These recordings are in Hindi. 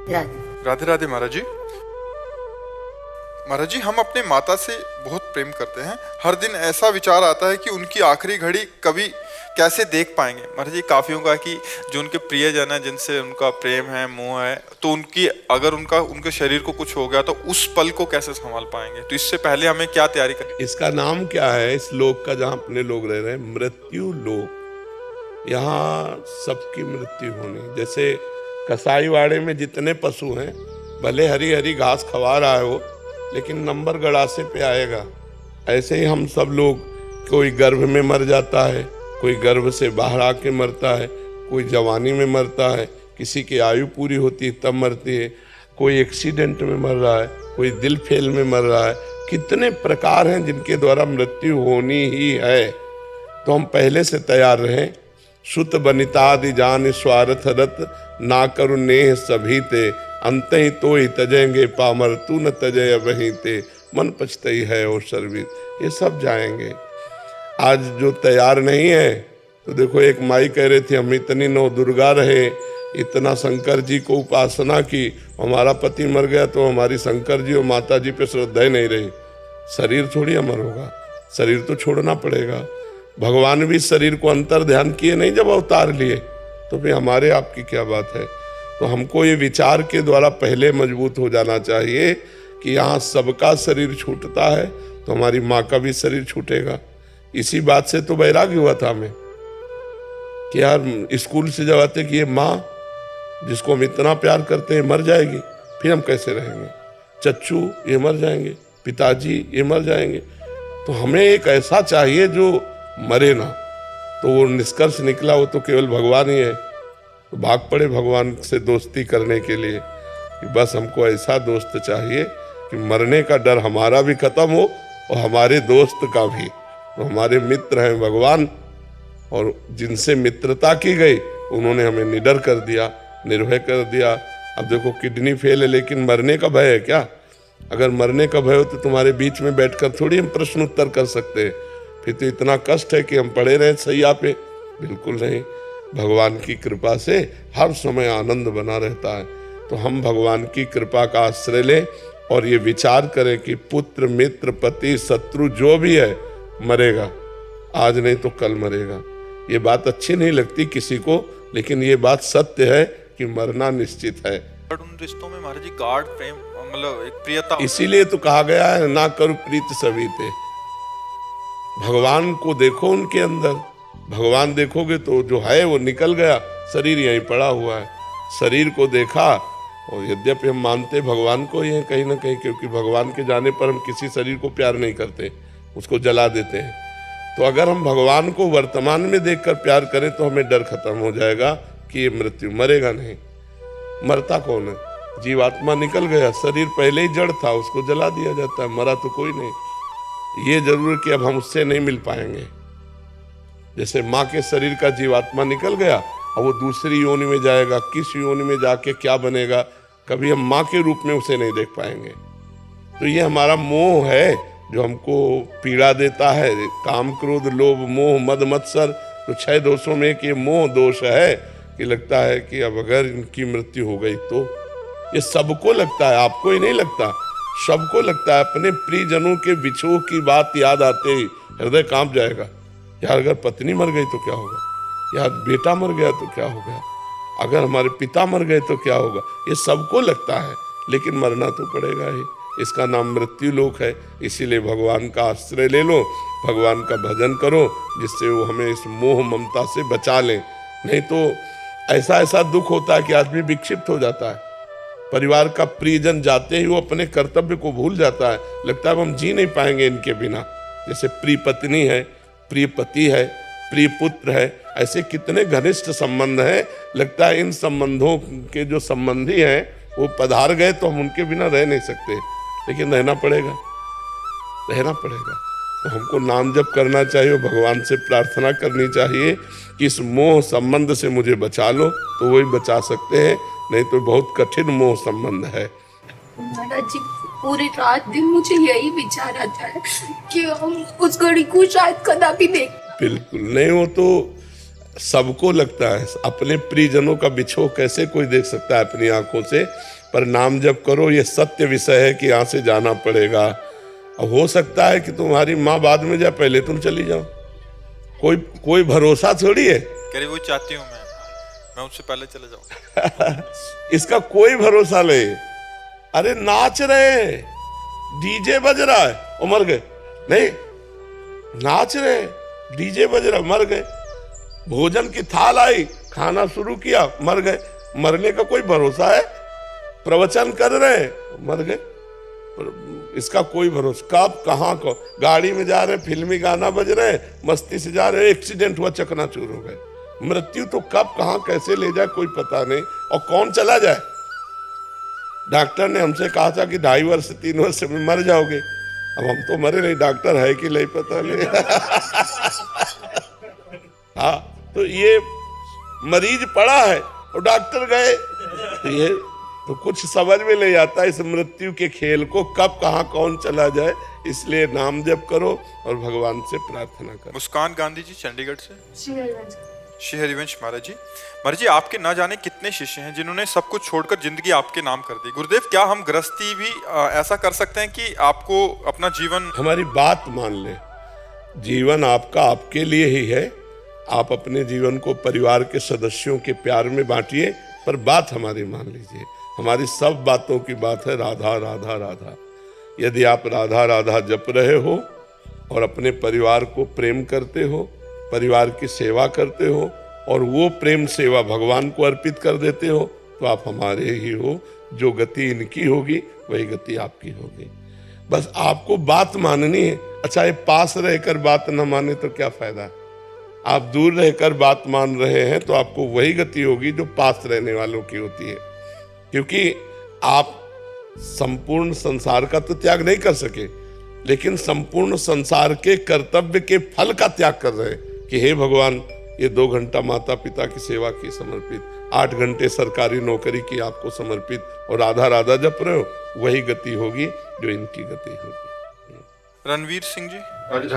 राधे। राधे राधे महाराज जी। महाराज जी, हम अपने माता से बहुत प्रेम करते हैं। हर दिन ऐसा विचार आता है कि उनकी आखिरी घड़ी कभी कैसे देख पाएंगे। महाराज जी, काफियों का कि जो उनके प्रियजन है, जिनसे उनका प्रेम है, मोह है, तो उनकी अगर उनके शरीर को कुछ हो गया तो उस पल को कैसे संभाल पाएंगे। तो इससे पहले हमें क्या तैयारी करनी। इसका नाम क्या है इस लोक का, जहाँ अपने लोग रह रहे हैं? मृत्यु लोक। यहाँ सबकी मृत्यु होनी। जैसे कसाईवाड़े में जितने पशु हैं, भले हरी हरी घास खवा रहा है वो, लेकिन नंबर गड़ासे पे आएगा। ऐसे ही हम सब लोग, कोई गर्भ में मर जाता है, कोई गर्भ से बाहर आके मरता है, कोई जवानी में मरता है, किसी की आयु पूरी होती है तब मरती है, कोई एक्सीडेंट में मर रहा है, कोई दिल फेल में मर रहा है। कितने प्रकार हैं जिनके द्वारा मृत्यु होनी ही है। तो हम पहले से तैयार रहें। सुत बनितादि जान स्वार्थ रत, ना करु नेह सभी ते, अंत ही तो ही तजेंगे पामर, तू न तजय वहीं ते, मन पछतई है और सर्वित। ये सब जाएंगे। आज जो तैयार नहीं है, तो देखो एक माई कह रही थी, हम इतनी नौ दुर्गा रहे, इतना शंकर जी को उपासना की, हमारा पति मर गया तो हमारी शंकर जी और माता जी पे श्रद्धा ही नहीं रही। शरीर थोड़ी अमर होगा, शरीर तो छोड़ना पड़ेगा। भगवान भी शरीर को अंतर ध्यान किए नहीं जब अवतार लिए, तो फिर हमारे आपकी क्या बात है। तो हमको ये विचार के द्वारा पहले मजबूत हो जाना चाहिए कि यहाँ सबका शरीर छूटता है तो हमारी माँ का भी शरीर छूटेगा। इसी बात से तो वैराग्य हुआ था हमें कि यार स्कूल से जब आते कि ये माँ जिसको हम इतना प्यार करते हैं मर जाएगी, फिर हम कैसे रहेंगे। चच्चू ये मर जाएंगे, पिताजी ये मर जाएंगे, तो हमें एक ऐसा चाहिए जो मरे ना। तो वो निष्कर्ष निकला वो तो केवल भगवान ही है। तो भाग पड़े भगवान से दोस्ती करने के लिए कि बस हमको ऐसा दोस्त चाहिए कि मरने का डर हमारा भी खत्म हो और हमारे दोस्त का भी। तो हमारे मित्र हैं भगवान, और जिनसे मित्रता की गई उन्होंने हमें निडर कर दिया, निर्भय कर दिया। अब देखो किडनी फेल है लेकिन मरने का भय है क्या? अगर मरने का भय हो तो तुम्हारे बीच में बैठकर थोड़ी हम प्रश्न उत्तर कर सकते हैं। फिर तो इतना कष्ट है कि हम पड़े रहे सैया पे? बिल्कुल नहीं। भगवान की कृपा से हर समय आनंद बना रहता है। तो हम भगवान की कृपा का आश्रय लें और ये विचार करें कि पुत्र मित्र पति शत्रु जो भी है मरेगा, आज नहीं तो कल मरेगा। ये बात अच्छी नहीं लगती किसी को, लेकिन ये बात सत्य है कि मरना निश्चित है। उन रिश्तों में महाराज जी गाढ़ प्रेम, मतलब एक प्रियता, इसीलिए तो कहा गया है ना करो प्रीत सभी ते। भगवान को देखो उनके अंदर। भगवान देखोगे तो जो है वो निकल गया, शरीर यहीं पड़ा हुआ है। शरीर को देखा, और यद्यपि हम मानते भगवान को ही है कहीं ना कहीं, क्योंकि भगवान के जाने पर हम किसी शरीर को प्यार नहीं करते, उसको जला देते हैं। तो अगर हम भगवान को वर्तमान में देखकर प्यार करें तो हमें डर खत्म हो जाएगा कि ये मृत्यु, मरेगा नहीं। मरता कौन है? जीवात्मा निकल गया, शरीर पहले ही जड़ था, उसको जला दिया जाता है, मरा तो कोई नहीं। ये जरूर है कि अब हम उससे नहीं मिल पाएंगे। जैसे माँ के शरीर का जीवात्मा निकल गया, अब वो दूसरी योनि में जाएगा, किस योनि में जाके क्या बनेगा, कभी हम माँ के रूप में उसे नहीं देख पाएंगे। तो ये हमारा मोह है जो हमको पीड़ा देता है। काम क्रोध लोभ मोह मद मत्सर, तो 6 दोषों में एक ये मोह दोष है कि लगता है कि अब अगर इनकी मृत्यु हो गई तो। ये सबको लगता है, आपको ही नहीं लगता, सबको लगता है। अपने प्रियजनों के विछोह की बात याद आते ही हृदय कांप जाएगा। यार अगर पत्नी मर गई तो क्या होगा, यार बेटा मर गया तो क्या होगा, अगर हमारे पिता मर गए तो क्या होगा। ये सबको लगता है, लेकिन मरना तो पड़ेगा ही। इसका नाम मृत्यु लोक है। इसीलिए भगवान का आश्रय ले लो, भगवान का भजन करो, जिससे वो हमें इस मोह ममता से बचा लें। नहीं तो ऐसा ऐसा दुख होता है कि आदमी विक्षिप्त हो जाता है। परिवार का प्रियजन जाते ही वो अपने कर्तव्य को भूल जाता है, लगता है हम जी नहीं पाएंगे इनके बिना। जैसे प्रिय पत्नी है, प्रिय पति है, प्रिय पुत्र है, ऐसे कितने घनिष्ठ संबंध हैं। लगता है इन संबंधों के जो संबंधी हैं वो पधार गए तो हम उनके बिना रह नहीं सकते, लेकिन रहना पड़ेगा, रहना पड़ेगा। तो हमको नाम जप करना चाहिए, भगवान से प्रार्थना करनी चाहिए कि इस मोह संबंध से मुझे बचा लो, तो वही बचा सकते हैं, नहीं तो बहुत कठिन मोह संबंध है। महाराज जी, पूरी रात दिन मुझे यही विचार आता है कि हम उस घड़ी को शायद कदापि देख। बिल्कुल नहीं, वो तो सबको लगता है अपने प्रियजनों का बिछोह कैसे कोई देख सकता है अपनी आंखों से, पर नाम जप करो, ये सत्य विषय है कि यहाँ से जाना पड़ेगा। अब हो सकता है कि तुम्हारी माँ बाद में जाए, पहले तुम चली जाओ, कोई भरोसा थोड़ी है। कह रही वो चाहती हूँ मैं उससे पहले चले जाऊँ। इसका कोई भरोसा नहीं। अरे नाच रहे, डीजे बज रहा है और मर गए, नहीं नाच रहे, डीजे बज रहा, मर गए। भोजन की थाल आई, खाना शुरू किया, मर गए। मरने का कोई भरोसा है? प्रवचन कर रहे, मर गए, इसका कोई भरोसा। कब कहाँ को, गाड़ी में जा रहे, फिल्मी गाना बज रहे, मस्ती से जा रहे, एक्सीडेंट हुआ, चकनाचूर हो गए। मृत्यु तो कब कहाँ कैसे ले जाए कोई पता नहीं, और कौन चला जाए। डॉक्टर ने हमसे कहा था कि 2.5 वर्ष 3 वर्ष में मर जाओगे। अब हम तो मरे नहीं, डॉक्टर है कि नहीं पता नहीं। हाँ, तो ये मरीज पड़ा है और डॉक्टर गए, तो ये तो कुछ समझ में नहीं आता इस मृत्यु के खेल को, कब कहाँ कौन चला जाए। इसलिए नाम जप करो और भगवान से प्रार्थना करो। मुस्कान गांधी जी चंडीगढ़ से। श्री हरिवंश महाराज जी, आपके ना जाने कितने शिष्य हैं जिन्होंने सब कुछ छोड़कर जिंदगी आपके नाम कर दी। गुरुदेव, क्या हम गृहस्थी भी ऐसा कर सकते हैं कि आपको अपना जीवन, हमारी बात मान ले, जीवन आपका आपके लिए ही है। आप अपने जीवन को परिवार के सदस्यों के प्यार में बांटिए, पर बात हमारी मान लीजिए। हमारी सब बातों की बात है राधा राधा राधा। यदि आप राधा राधा जप रहे हो और अपने परिवार को प्रेम करते हो, परिवार की सेवा करते हो और वो प्रेम सेवा भगवान को अर्पित कर देते हो, तो आप हमारे ही हो। जो गति इनकी होगी वही गति आपकी होगी। बस आपको बात माननी है। अच्छा, ये पास रहकर बात न माने तो क्या फायदा। आप दूर रहकर बात मान रहे हैं तो आपको वही गति होगी जो पास रहने वालों की होती है। क्योंकि आप संपूर्ण संसार का तो त्याग नहीं कर सके, लेकिन संपूर्ण संसार के कर्तव्य के फल का त्याग कर रहे हैं कि हे भगवान, ये 2 घंटा माता पिता की सेवा की समर्पित, 8 घंटे सरकारी नौकरी की आपको समर्पित, और राधा राधा जप रहे हो, वही गति होगी जो इनकी गति होगी। रणवीर सिंह जी। महाराज जी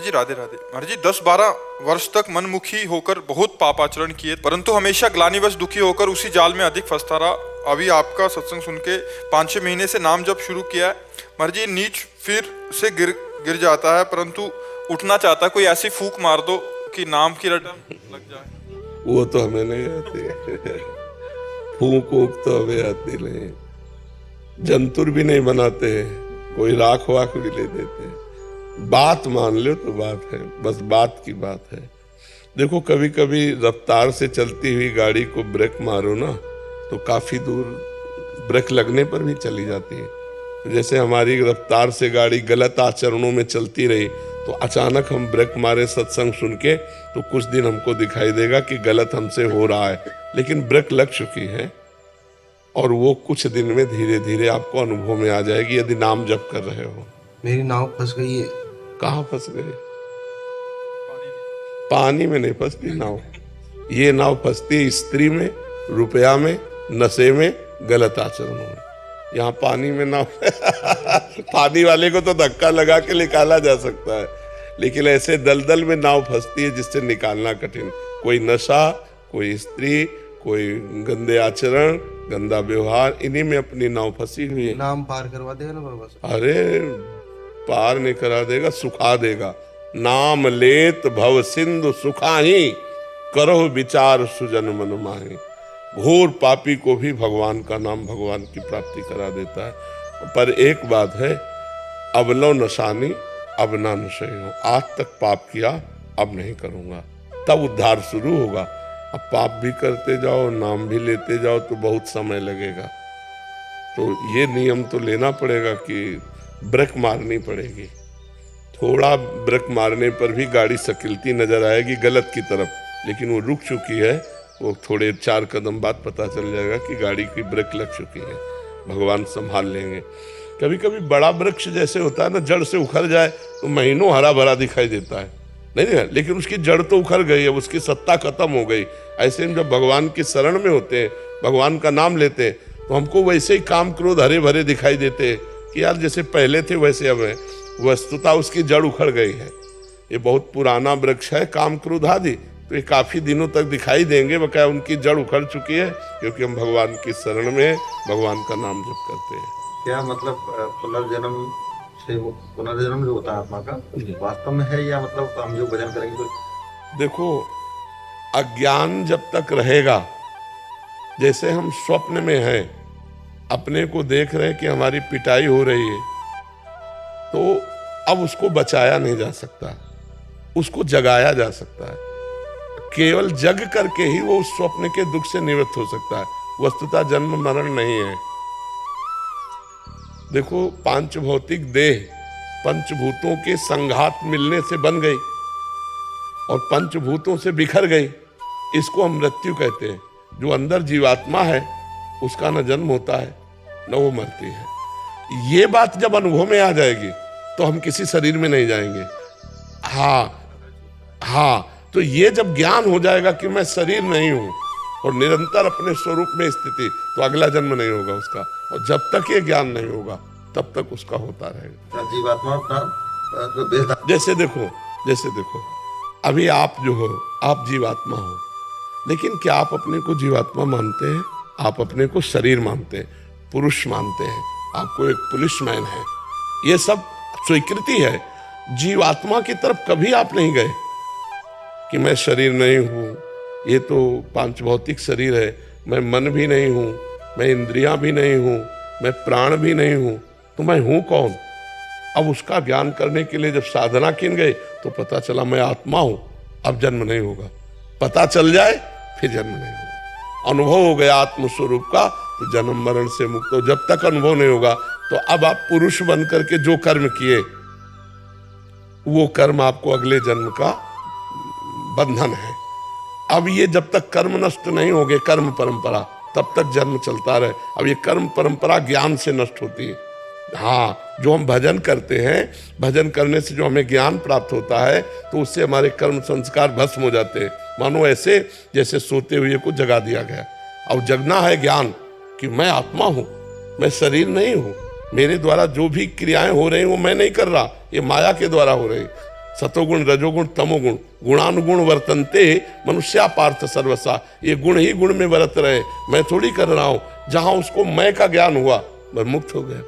राधे राधे। महाराज जी, 10-12 वर्ष तक मनमुखी होकर बहुत पापाचरण किए, परंतु हमेशा ग्लानिवश दुखी होकर उसी जाल में अधिक फंसता रहा। अभी आपका सत्संग सुन के 5-6 महीने से नाम जप शुरू किया है। महाराज जी, नीच फिर से गिर जाता है, परंतु उठना चाहता है। कोई ऐसी फूंक मार दो कि नाम की रटन लग जाए। वो तो हमें नहीं आती। फूंक तो हमें आती नहीं। जंतुर भी नहीं बनाते, कोई राख वाख भी ले देते। बात मान लो तो बात है, बस बात की बात है। देखो, कभी कभी रफ्तार से चलती हुई गाड़ी को ब्रेक मारो ना, तो काफी दूर ब्रेक लगने पर भी चली जाती है। जैसे हमारी रफ्तार से गाड़ी गलत आचरणों में चलती रही, तो अचानक हम ब्रेक मारे सत्संग सुन के, तो कुछ दिन हमको दिखाई देगा कि गलत हमसे हो रहा है, लेकिन ब्रेक लग चुकी है। और वो कुछ दिन में धीरे धीरे आपको अनुभव में आ जाएगी, यदि नाम जप कर रहे हो। मेरी नाव फंस गई है। कहाँ फंस गए? पानी में नहीं फंसती नाव। ये नाव फंसती है स्त्री में, रुपया में, नशे में, गलत आचरणों में। यहाँ पानी में नाव पानी वाले को तो धक्का लगा के निकाला जा सकता है, लेकिन ऐसे दलदल में नाव फंसती है जिससे निकालना कठिन। कोई नशा, कोई स्त्री, कोई गंदे आचरण, गंदा व्यवहार, इन्हीं में अपनी नाव फंसी हुई है। नाम पार करवा देगा ना बाबा? अरे पार नहीं करा देगा, सुखा देगा। नाम लेत भव सिंधु सुखाही, करो विचार सुजन मन माही। घोर पापी को भी भगवान का नाम भगवान की प्राप्ति करा देता है। पर एक बात है, अब लो नशानी अब ना नशे हो। आज तक पाप किया, अब नहीं करूंगा, तब उद्धार शुरू होगा। अब पाप भी करते जाओ, नाम भी लेते जाओ, तो बहुत समय लगेगा। तो ये नियम तो लेना पड़ेगा कि ब्रेक मारनी पड़ेगी। थोड़ा ब्रेक मारने पर भी गाड़ी सकिलती नजर आएगी गलत की तरफ, लेकिन वो रुक चुकी है। वो थोड़े 4 कदम बाद पता चल जाएगा कि गाड़ी की ब्रेक लग चुकी है। भगवान संभाल लेंगे। कभी कभी बड़ा वृक्ष जैसे होता है ना, जड़ से उखड़ जाए तो महीनों हरा भरा दिखाई देता है, नहीं, लेकिन उसकी जड़ तो उखड़ गई है, उसकी सत्ता खत्म हो गई। ऐसे में जब भगवान की शरण में होते हैं, भगवान का नाम लेते हैं, तो हमको वैसे ही काम क्रोध हरे भरे दिखाई देते हैं कि यार जैसे पहले थे वैसे अब है। वस्तुतः उसकी जड़ उखड़ गई है। ये बहुत पुराना वृक्ष है काम क्रोध आदि, तो ये काफी दिनों तक दिखाई देंगे, बकाया उनकी जड़ उखड़ चुकी है, क्योंकि हम भगवान की शरण में भगवान का नाम जप करते हैं। क्या मतलब पुनर्जन्म जो होता है आत्मा का वास्तव में है, या मतलब हम जो भजन करेंगे तो? देखो, अज्ञान जब तक रहेगा, जैसे हम स्वप्न में हैं, अपने को देख रहे हैं कि हमारी पिटाई हो रही है, तो अब उसको बचाया नहीं जा सकता, उसको जगाया जा सकता है। केवल जग करके ही वो उस स्वप्न के दुख से निवृत्त हो सकता है, वस्तुतः जन्म मरण नहीं है। देखो, पांच भौतिक देह पंचभूतों के संघात मिलने से बन गई और पंचभूतों से बिखर गई, इसको हम मृत्यु कहते हैं। जो अंदर जीवात्मा है उसका न जन्म होता है न वो मरती है। ये बात जब अनुभव में आ जाएगी तो हम किसी शरीर में नहीं जाएंगे। हाँ, तो ये जब ज्ञान हो जाएगा कि मैं शरीर नहीं हूं और निरंतर अपने स्वरूप में स्थिति, तो अगला जन्म नहीं होगा उसका, और जब तक ये ज्ञान नहीं होगा तब तक उसका होता रहेगा। जीवात्मा अपना जैसे देखो अभी आप जो हो, आप जीवात्मा हो, लेकिन क्या आप अपने को जीवात्मा मानते हैं? आप अपने को शरीर मानते हैं, पुरुष मानते हैं, आपको एक पुलिसमैन है, ये सब स्वीकृति है। जीवात्मा की तरफ कभी आप नहीं गए कि मैं शरीर नहीं हूं, ये तो पांच भौतिक शरीर है, मैं मन भी नहीं हूं, मैं इंद्रियां भी नहीं हूं, मैं प्राण भी नहीं हूं, तो मैं हूं कौन? अब उसका ज्ञान करने के लिए जब साधना किन गए तो पता चला मैं आत्मा हूं, अब जन्म नहीं होगा। पता चल जाए फिर जन्म नहीं होगा। अनुभव हो गया आत्म स्वरूप का तो जन्म मरण से मुक्त हो। जब तक अनुभव नहीं होगा तो अब आप पुरुष बन करके जो कर्म किए वो कर्म आपको अगले जन्म का बंधन है। अब ये जब तक कर्म नष्ट नहीं होंगे, कर्म परंपरा, तब तक जन्म चलता रहे। अब ये कर्म परंपरा ज्ञान से नष्ट होती है। हाँ, जो हम भजन करते हैं, भजन करने से जो हमें ज्ञान प्राप्त होता है तो उससे हमारे कर्म संस्कार भस्म हो जाते हैं। मानो ऐसे जैसे सोते हुए को जगा दिया गया। अब जगना है ज्ञान कि मैं आत्मा हूं, मैं शरीर नहीं हूं, मेरे द्वारा जो भी क्रियाएं हो रही वो मैं नहीं कर रहा, ये माया के द्वारा हो रही। सतोगुण रजोगुण तमोगुण गुणानुगुण वर्तन्ते मनुष्या पार्थ सर्वसा, ये गुण ही गुण में वर्त रहे, मैं थोड़ी कर रहा हूं। जहां उसको मैं का ज्ञान हुआ मैं मुक्त हो गया,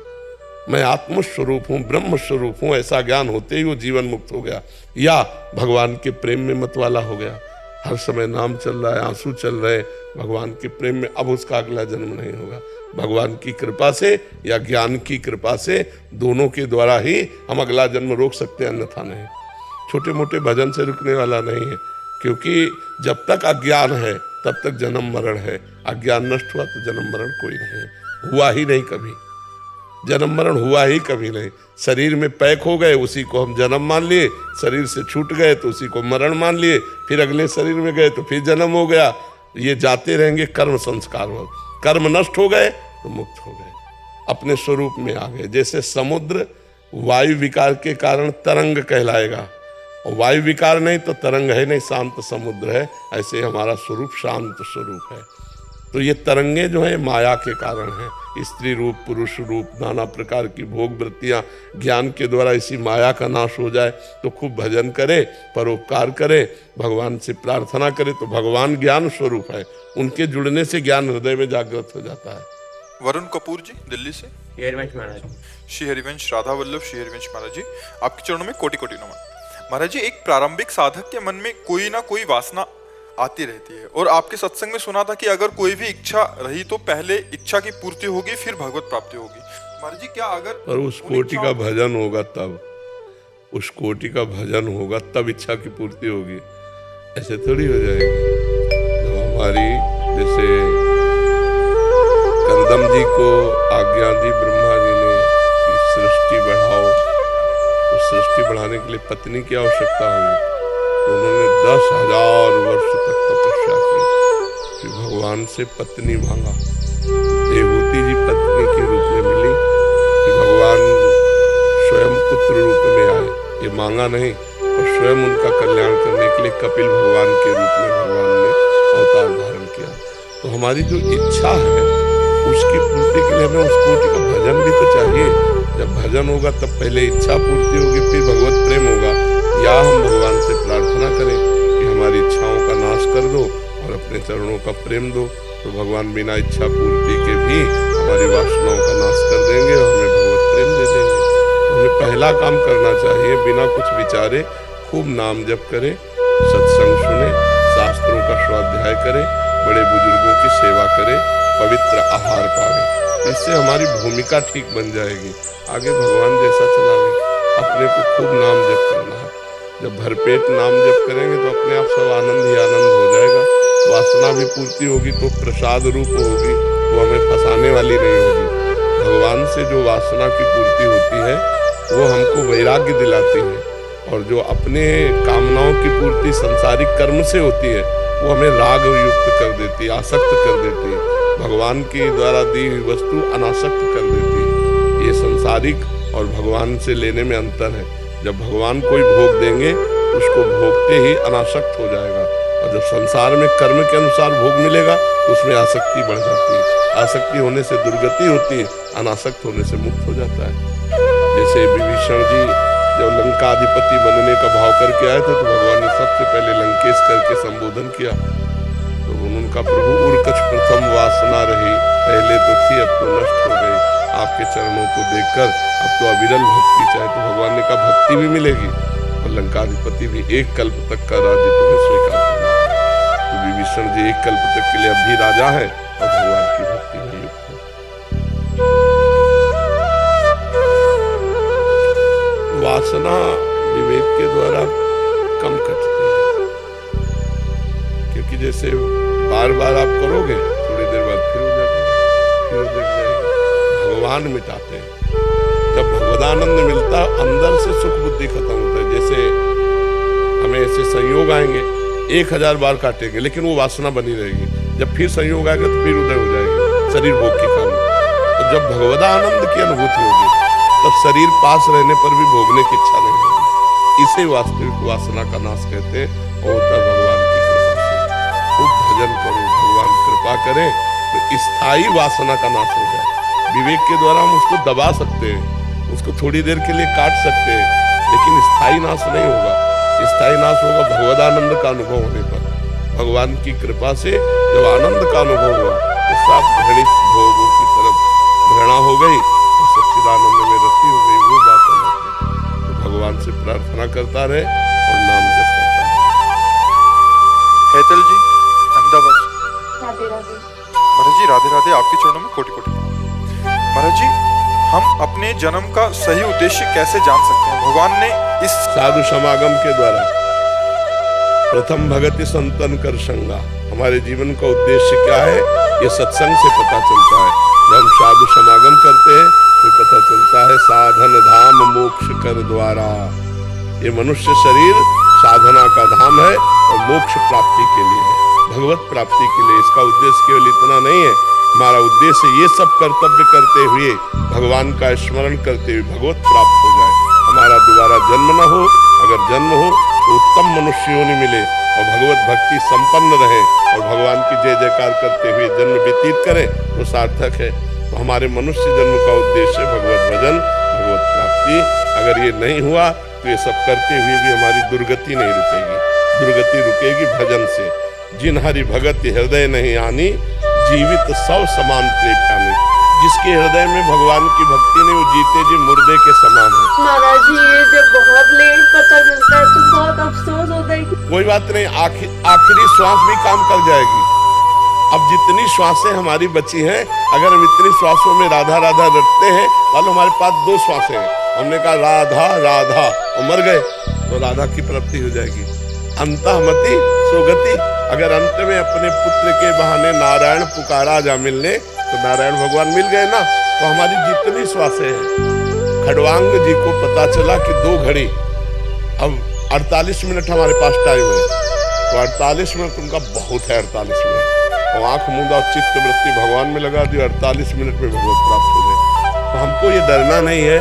मैं आत्मस्वरूप हूं, ब्रह्म स्वरूप हूं, ऐसा ज्ञान होते ही वो जीवन मुक्त हो गया, या भगवान के प्रेम में मतवाला हो गया। हर समय नाम चल रहा है, आंसू चल रहे भगवान के प्रेम में, अब उसका अगला जन्म नहीं होगा। भगवान की कृपा से या ज्ञान की कृपा से, दोनों के द्वारा ही हम अगला जन्म रोक सकते हैं, अन्यथा नहीं। छोटे मोटे भजन से रुकने वाला नहीं है, क्योंकि जब तक अज्ञान है तब तक जन्म मरण है। अज्ञान नष्ट हुआ तो जन्म मरण कोई नहीं है, हुआ ही नहीं कभी, जन्म मरण हुआ ही कभी नहीं। शरीर में पैक हो गए उसी को हम जन्म मान लिए, शरीर से छूट गए तो उसी को मरण मान लिए, फिर अगले शरीर में गए तो फिर जन्म हो गया। ये जाते रहेंगे कर्म संस्कार में। कर्म नष्ट हो गए तो मुक्त हो गए, अपने स्वरूप में आ गए। जैसे समुद्र वायु विकार के कारण तरंग कहलाएगा, और वायु विकार नहीं तो तरंग है नहीं, शांत समुद्र है। ऐसे हमारा स्वरूप शांत स्वरूप है। तो ये तरंगे जो है माया के कारण है, स्त्री रूप पुरुष रूप नाना प्रकार की भोग वृत्तियां, ज्ञान के द्वारा इसी माया का नाश हो जाए तो खूब भजन करे, परोपकार करे, भगवान से प्रार्थना करे, तो भगवान ज्ञान स्वरूप है, उनके जुड़ने से ज्ञान हृदय में जागृत हो जाता है। वरुण कपूर जी दिल्ली से। श्री हरिवंश राधा वल्लभ श्री हरिवंश महाराज जी, आपके चरणों में कोटि कोटि नमन। महाराज जी, एक प्रारंभिक साधक के मन में कोई ना कोई वासना आती रहती है, और आपके सत्संग में सुना था कि अगर कोई भी इच्छा रही तो पहले इच्छा की पूर्ति होगी फिर भगवत प्राप्ति होगी। महाराज जी, क्या अगर पर उस कोटि का भजन होगा तब, उस कोटि का भजन होगा तब इच्छा की पूर्ति होगी, ऐसे थोड़ी हो जाएगी। जब हमारी जैसे करदम जी को आज्ञा दी ब्रह्मा जी ने कि सृष्टि बढ़ाओ, तो सृष्टि बढ़ाने के लिए पत्नी की आवश्यकता हुई, तो उन्होंने 10,000 वर्ष तक तपस्या की, फिर भगवान से पत्नी मांगा। देवहूति जी पत्नी के रूप में मिली, फिर भगवान स्वयं पुत्र रूप में आए, ये मांगा नहीं, और स्वयं उनका कल्याण करने के लिए कपिल भगवान के रूप में भगवान ने अवतार धारण किया। तो हमारी जो इच्छा है उसकी पूर्ति के लिए हमें उस कोटि का भजन भी तो चाहिए। जब भजन होगा तब पहले इच्छा पूर्ति होगी, फिर भगवत प्रेम होगा, या हम भगवान से प्रार्थना करें कि हमारी इच्छाओं का नाश कर दो और अपने चरणों का प्रेम दो, तो भगवान बिना इच्छा पूर्ति के भी हमारी वासनाओं का नाश कर देंगे और हमें भगवत प्रेम दे देंगे। तो हमें पहला काम करना चाहिए, बिना कुछ विचारे खूब नाम जप करें, सत्संग सुने, शास्त्रों का स्वाध्याय करें, बड़े बुजुर्गों की सेवा करें, पवित्र आहार पावें। इससे हमारी भूमिका ठीक बन जाएगी, आगे भगवान जैसा चलावे। अपने को खूब नाम जप करना है। जब भरपेट नाम जप करेंगे तो अपने आप सब आनंद ही आनंद हो जाएगा। वासना भी पूर्ति होगी तो प्रसाद रूप होगी, वो हमें फंसाने वाली नहीं होगी। भगवान से जो वासना की पूर्ति होती है वो हमको वैराग्य दिलाती है, और जो अपने कामनाओं की पूर्ति संसारिक कर्म से होती है वो हमें राग युक्त कर देती है, आसक्त कर देती है। भगवान के द्वारा दी हुई वस्तु अनासक्त कर देती है। ये संसारिक और भगवान से लेने में अंतर है। जब भगवान कोई भोग देंगे उसको भोगते ही अनासक्त हो जाएगा, और जब संसार में कर्म के अनुसार भोग मिलेगा तो उसमें आसक्ति बढ़ जाती है। आसक्ति होने से दुर्गति होती है, अनासक्त होने से मुक्त हो जाता है। जैसे विभीषण जी जब लंकाधिपति बनने का भाव करके आए थे तो भगवान ने सबसे पहले लंकेश करके संबोधन किया। तो उनका प्रभु उर्कछ प्रथम वासना रही, पहले तो थी अब तो नष्ट हो गई। आपके चरणों को देखकर अब तो अविरल भक्ति चाहे, तो भगवान ने कहा भक्ति भी मिलेगी और लंकाधिपति भी एक कल्प तक का राज्य तुम्हें स्वीकार करना है। तो विभीषण जी एक कल्प तक के लिए अब भी राजा है और भगवान की भक्ति में युक्त है। वासना विवेक के द्वारा कम कटती है, क्योंकि जैसे बार बार आप करोगे थोड़ी देर बाद फिर हो जाएगी, फिर हो जाएगी। भगवान मिटाते हैं। जब भगवदानंद मिलता अंदर से सुख बुद्धि खत्म होता है। जैसे हमें ऐसे संयोग आएंगे 1000 बार काटेंगे लेकिन वो वासना बनी रहेगी। जब फिर संयोग आएगा तो फिर उदय हो जाएगी शरीर भोग की काम। तो जब भगवदानंद की अनुभूति होगी तब शरीर पास रहने पर भी भोगने की इच्छा नहीं होगी। इसे वास्तविक वासना का नाश कहते हैं। और भगवान की कृपा से खूब भजन करो, भगवान कृपा करें तो स्थायी वासना का नाश हो जाए। विवेक के द्वारा हम उसको दबा सकते हैं, उसको थोड़ी देर के लिए काट सकते हैं, लेकिन स्थायी नाश नहीं होगा। स्थायी नाश होगा भगवदानंद का अनुभव होने पर। भगवान की कृपा से जब आनंद का अनुभव हुआ तो सब घृणित भोगों की तरफ घृणा हो गई और सच्चिदानंद में रति हो गई। वो बात अलग है। तो भगवान से प्रार्थना करता रहे और नाम जप करता रहे। हेतल जी अहमदाबाद। राधे राधे। महाराज जी राधे राधे, आपके चरणों में कोटि कोटि। महाराज जी, हम अपने जन्म का सही उद्देश्य कैसे जान सकते हैं? भगवान ने इस साधु समागम के द्वारा प्रथम भगति संतन कर संगा, हमारे जीवन का उद्देश्य क्या है ये सत्संग से पता चलता है। जब हम साधु समागम करते हैं तो पता चलता है साधन धाम मोक्ष कर द्वारा। ये मनुष्य शरीर साधना का धाम है और मोक्ष प्राप्ति के लिए है, भगवत प्राप्ति के लिए। इसका उद्देश्य केवल इतना नहीं है, हमारा उद्देश्य ये सब कर्तव्य करते हुए भगवान का स्मरण करते हुए भगवत प्राप्त हो जाए। हमारा दोबारा जन्म न हो, अगर जन्म हो तो उत्तम मनुष्य योनि मिले और भगवत भक्ति संपन्न रहे और भगवान की जय जयकार करते हुए जन्म व्यतीत करें तो सार्थक है। तो हमारे मनुष्य जन्म का उद्देश्य भगवत भजन, भगवत प्राप्ति। अगर ये नहीं हुआ तो ये सब करते हुए भी हमारी दुर्गति नहीं रुकेगी। दुर्गति रुकेगी भजन से। जिन हरि भगत हृदय नहीं आनी, जीवित सब समान प्रेम। जिसके हृदय में भगवान की भक्ति नहीं, वो जीते जी मुर्दे के समान है। महाराज जी, ये जब बहुत लेट पता चलता है तो बहुत अफसोस होता है। कोई बात नहीं, आखिरी श्वास भी काम कर जाएगी। अब जितनी श्वासें हमारी बची हैं, अगर हम इतनी श्वासों में राधा राधा रटते हैं, मान लो हमारे पास 2 श्वासें हैं, हमने कहा राधा राधा और मर गए तो राधा की प्राप्ति हो जाएगी। अंतःमति सुगति। अगर अंत में अपने पुत्र के बहाने नारायण पुकारा जा मिलने तो नारायण भगवान मिल गए ना। तो हमारी जितनी श्वासें हैं, खड़वांग जी को पता चला कि 2 घड़ी, अब 48 मिनट हमारे पास टाइम है, तो 48 मिनट उनका बहुत है। 48 मिनट और आंख मूंदा चित्त वृत्ति भगवान में लगा दी, 48 मिनट में भगवत प्राप्त हो गए। तो हमको ये डरना नहीं है,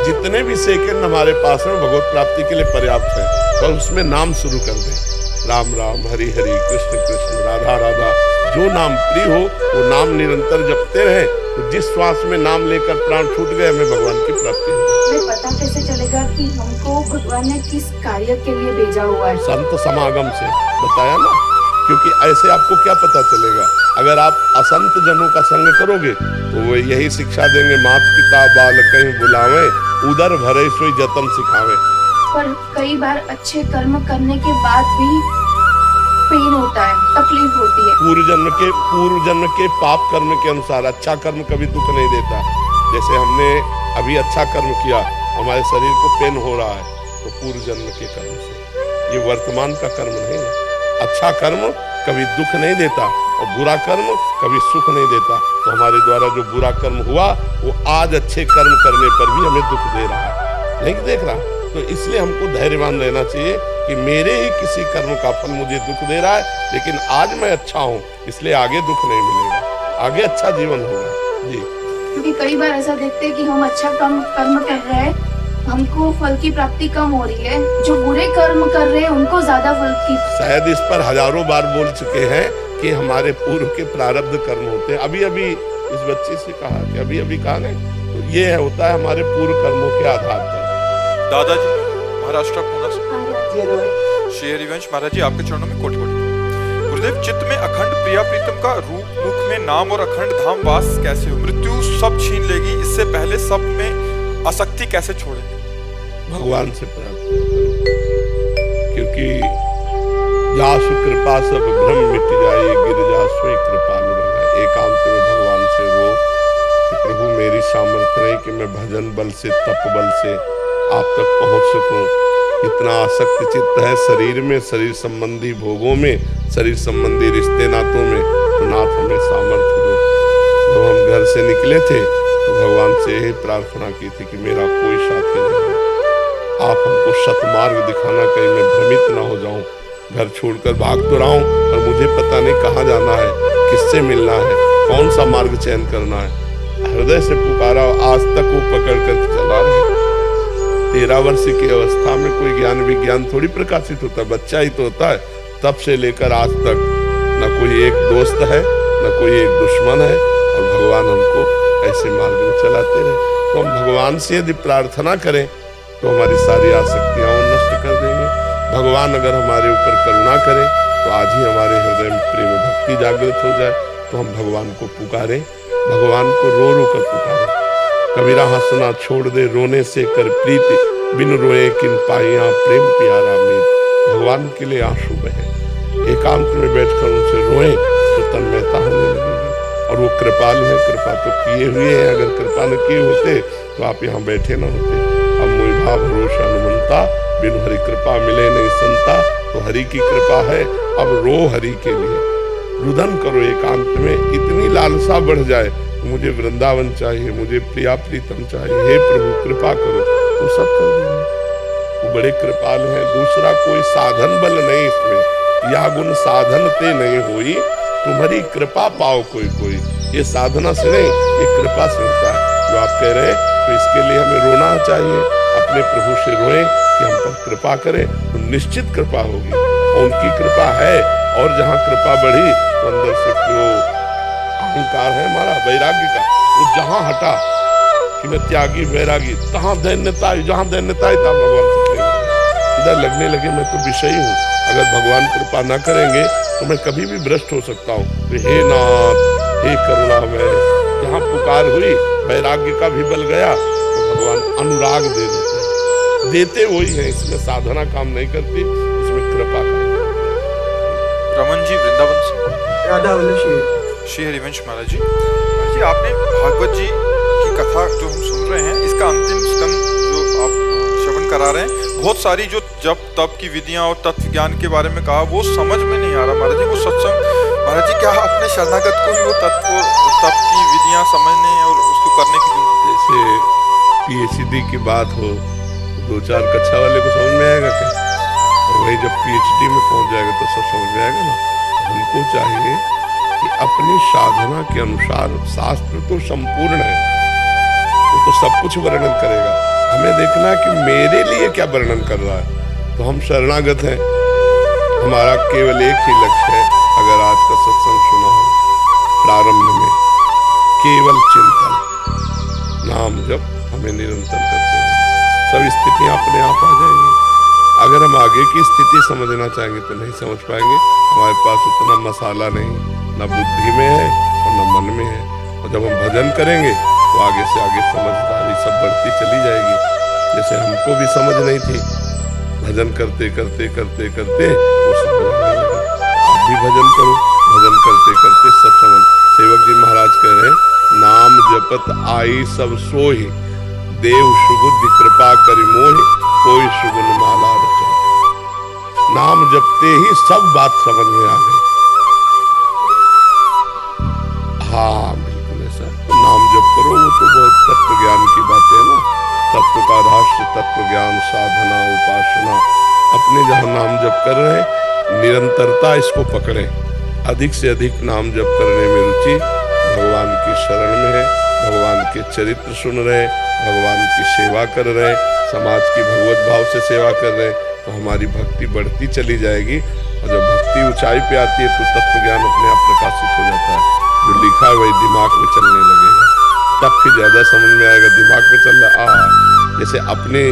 जितने भी सेकंड हमारे पास है भगवत प्राप्ति के लिए पर्याप्त है। तो उसमें नाम शुरू कर दें, राम राम हरि हरि कृष्ण कृष्ण राधा राधा जो नाम प्रिय हो वो नाम निरंतर जपते रहे, तो जिस श्वास में नाम लेकर प्राण छूट गए हमें भगवान की प्राप्ति हो। हमें पता कैसे चलेगा कि हमको भगवान ने किस कार्य के लिए भेजा हुआ है? संत समागम से बताया ना, क्योंकि ऐसे आपको क्या पता चलेगा? अगर आप असंत जनों का संग करोगे तो वो यही शिक्षा देंगे, मात पिता बाल कहीं बुलावे, उदर भरे सोई जतन सिखावे। पर कई बार अच्छे कर्म करने के बाद भी पेन होता है, तकलीफ होती है। पूर्व जन्म के पाप कर्म के अनुसार अच्छा कर्म कभी दुख नहीं देता। जैसे हमने अभी अच्छा कर्म किया, हमारे शरीर को पेन हो रहा है, तो पूर्व जन्म के कर्म से, ये वर्तमान का कर्म नहीं है। अच्छा कर्म कभी दुख नहीं देता और बुरा कर्म कभी सुख नहीं देता। तो हमारे द्वारा जो बुरा कर्म हुआ वो आज अच्छे कर्म करने पर भी हमें दुख दे रहा है, नहीं देख रहा। तो इसलिए हमको धैर्यवान रहना चाहिए कि मेरे ही किसी कर्म का फल मुझे दुख दे रहा है, लेकिन आज मैं अच्छा हूँ इसलिए आगे दुख नहीं मिलेगा, आगे अच्छा जीवन होगा जी। क्योंकि कई बार ऐसा देखते हैं कि हम अच्छा कर्म कर रहे हैं, हमको फल की प्राप्ति कम हो रही है, जो बुरे कर्म कर रहे हैं उनको ज्यादा फल की। शायद इस पर हजारों बार बोल चुके हैं कि हमारे पूर्व के प्रारब्ध कर्म होते हैं। अभी अभी इस बच्चे से कहा कि अभी कहा नहीं, तो ये होता है हमारे पूर्व कर्मों के आधार पर। दादाजी महाराष्ट्र पुणे से श्री हरिवंश महाराज जी, आपके चरणों में कोटि कोटि। गुरुदेव, चित्त में अखंड प्रिया प्रीतम का रूप, मुख में नाम और अखंड धाम वास कैसे हो? मृत्यु सब छीन लेगी, इससे पहले सब में आसक्ति कैसे छोड़ेंगे? भगवान से प्रार्थना करो, क्योंकि जासु कृपा सब भ्रम मिट जाए, गिरजा सोई कृपालु रहे। एकांत में भगवान से रो कि प्रभु मेरी सामर्थ्य नहीं कि मैं भजन बल से तप बल से आप तक पहुंच सकूं। इतना आसक्त चित्त है शरीर में, शरीर संबंधी भोगों में, शरीर संबंधी रिश्ते नातों में, तो नाथ हमें सामर्थ्य दो। जब हम घर से निकले थे तो भगवान से यही प्रार्थना की थी कि मेरा कोई साथी नहीं है, आप हमको सतमार्ग दिखाना, कहीं मैं भ्रमित ना हो जाऊं। घर छोड़कर भाग तो रहा हूं पर मुझे पता नहीं कहाँ जाना है, किससे मिलना है, कौन सा मार्ग चयन करना है। हृदय से पुकारा, आज तक वो पकड़ कर चला रहे। 13 वर्ष की अवस्था में कोई ज्ञान विज्ञान थोड़ी प्रकाशित होता, बच्चा ही तो होता है। तब से लेकर आज तक न कोई एक दोस्त है न कोई एक दुश्मन है, और भगवान हमको ऐसे मार्ग में चलाते रहे। तो हम भगवान से यदि प्रार्थना करें तो हमारी सारी आसक्तियां नष्ट कर देंगे। भगवान अगर हमारे ऊपर करुणा करें तो आज ही हमारे हृदय में प्रेम भक्ति जागृत हो जाए, तो हम भगवान को पुकारें, भगवान को रो रो कर पुकारें। कबीरा हंसना छोड़ दे रोने से कर प्रीति, बिन रोए किन पाइया प्रेम प्यारा मीत। भगवान के लिए आंसू बहे, एकांत में बैठकर उनसे रोएं तो तन्मयता होने लगेगी। और वो कृपालु है, कृपा तो किए हुए हैं, अगर कृपा न किए होते तो आप यहाँ बैठे न होते। अब मोहि भाव भरोसा हनुमंता, बिन हरि कृपा मिले नहीं संता। तो हरि की कृपा है, अब रो हरि के लिए, रुदन करो एकांत में। इतनी लालसा बढ़ जाए, मुझे वृंदावन चाहिए, मुझे प्रिया प्रीतम चाहिए, हे प्रभु कृपा करो, वो सब कर देंगे। वो बड़े कृपालु हैं। दूसरा कोई साधन बल नहीं इसमें, या गुण साधन ते नहीं हुई, तुम्हारी कृपा पाओ कोई कोई। ये साधना से नहीं, ये कृपा से होता है जो आप कह रहे हैं। तो इसके लिए हमें रोना चाहिए, अपने प्रभु से रोएं कि हम पर कृपा करें, तो निश्चित कृपा होगी। और उनकी कृपा है, और जहाँ कृपा बढ़ी तो अंदर से जो अहंकार है हमारा वैराग्य का, वो जहाँ हटा कि मैं त्यागी वैरागी, तहाँ दैन्यता, जहाँ दैन्यता है तहाँ भगवान से प्रेम इधर लगने लगे मैं तो विषयी हूँ। अगर भगवान कृपा ना करेंगे तो मैं कभी भी भ्रष्ट हो सकता हूँ। तो हे नाथ, हे करुणामय, जहाँ पुकार हुई वैराग्य का भी बल गया, तो भगवान अनुराग दे देते वही है। इसमें साधना काम नहीं करती, इसमें कृपा काम करती। रमन जी वृंदावन से। श्री हरिवंश महाराज जी, आपने भागवत जी की कथा जो हम सुन रहे हैं, इसका अंतिम स्कंद जो आप श्रवण करा रहे हैं, बहुत सारी जो जप तप की विधियां और तत्व ज्ञान के बारे में कहा, वो समझ में नहीं आ रहा महाराज जी। वो सत्संग महाराज जी, क्या अपने शरणागत को भी वो तत्व तप की विधियां समझने और उसको करने की जैसे PhD की बात हो, 2-4 कक्षा वाले को समझ में आएगा क्या? और वही जब PhD में पहुंच जाएगा तो सब समझ में आएगा ना। हमको चाहिए कि अपनी साधना के अनुसार, शास्त्र तो संपूर्ण है, वो तो सब कुछ वर्णन करेगा, हमें देखना कि मेरे लिए क्या वर्णन कर रहा है। तो हम शरणागत हैं, हमारा केवल एक ही लक्ष्य है, अगर आज आज का सत्संग सुना हो, प्रारंभ में केवल चिंतन, नाम जप हमें निरंतर करते हैं, सब स्थितियां अपने आप आ जाएंगी। अगर हम आगे की स्थिति समझना चाहेंगे तो नहीं समझ पाएंगे, हमारे पास उतना मसाला नहीं, न बुद्धि में है और न मन में है। और जब हम भजन करेंगे तो आगे से आगे समझदारी सब बढ़ती चली जाएगी। जैसे हमको भी समझ नहीं थी, भजन करते करते करते करते वो समझ आने लगी। आप भी भजन करो, भजन करते करते सब समझ। सेवक जी महाराज कह रहे हैं, नाम जपत आई सब सोहि, देव सुबुद्धि कृपा करि मोहि, कोई सुगुन माला रचो। नाम जपते ही सब बात समझ में आ गई। हाँ बिल्कुल ऐसा, नाम जप करो, वो तो बहुत तत्व ज्ञान की बात है ना, तत्व का रहस्य, तत्व ज्ञान, साधना, उपासना। अपने जहाँ नाम जप कर रहे हैं, निरंतरता इसको पकड़े, अधिक से अधिक नाम जप करने में रुचि, भगवान की शरण में है, भगवान के चरित्र सुन रहे, भगवान की सेवा कर रहे, समाज की भगवत भाव से सेवा कर रहे, तो हमारी भक्ति बढ़ती चली जाएगी। और जब भक्ति ऊंचाई पे आती है तो तत्व ज्ञान अपने आप प्रकाशित हो जाता है, जो लिखा है वही दिमाग में चलने लगेगा, तब फिर ज्यादा समझ में आएगा। दिमाग में चल रहा, जैसे अपने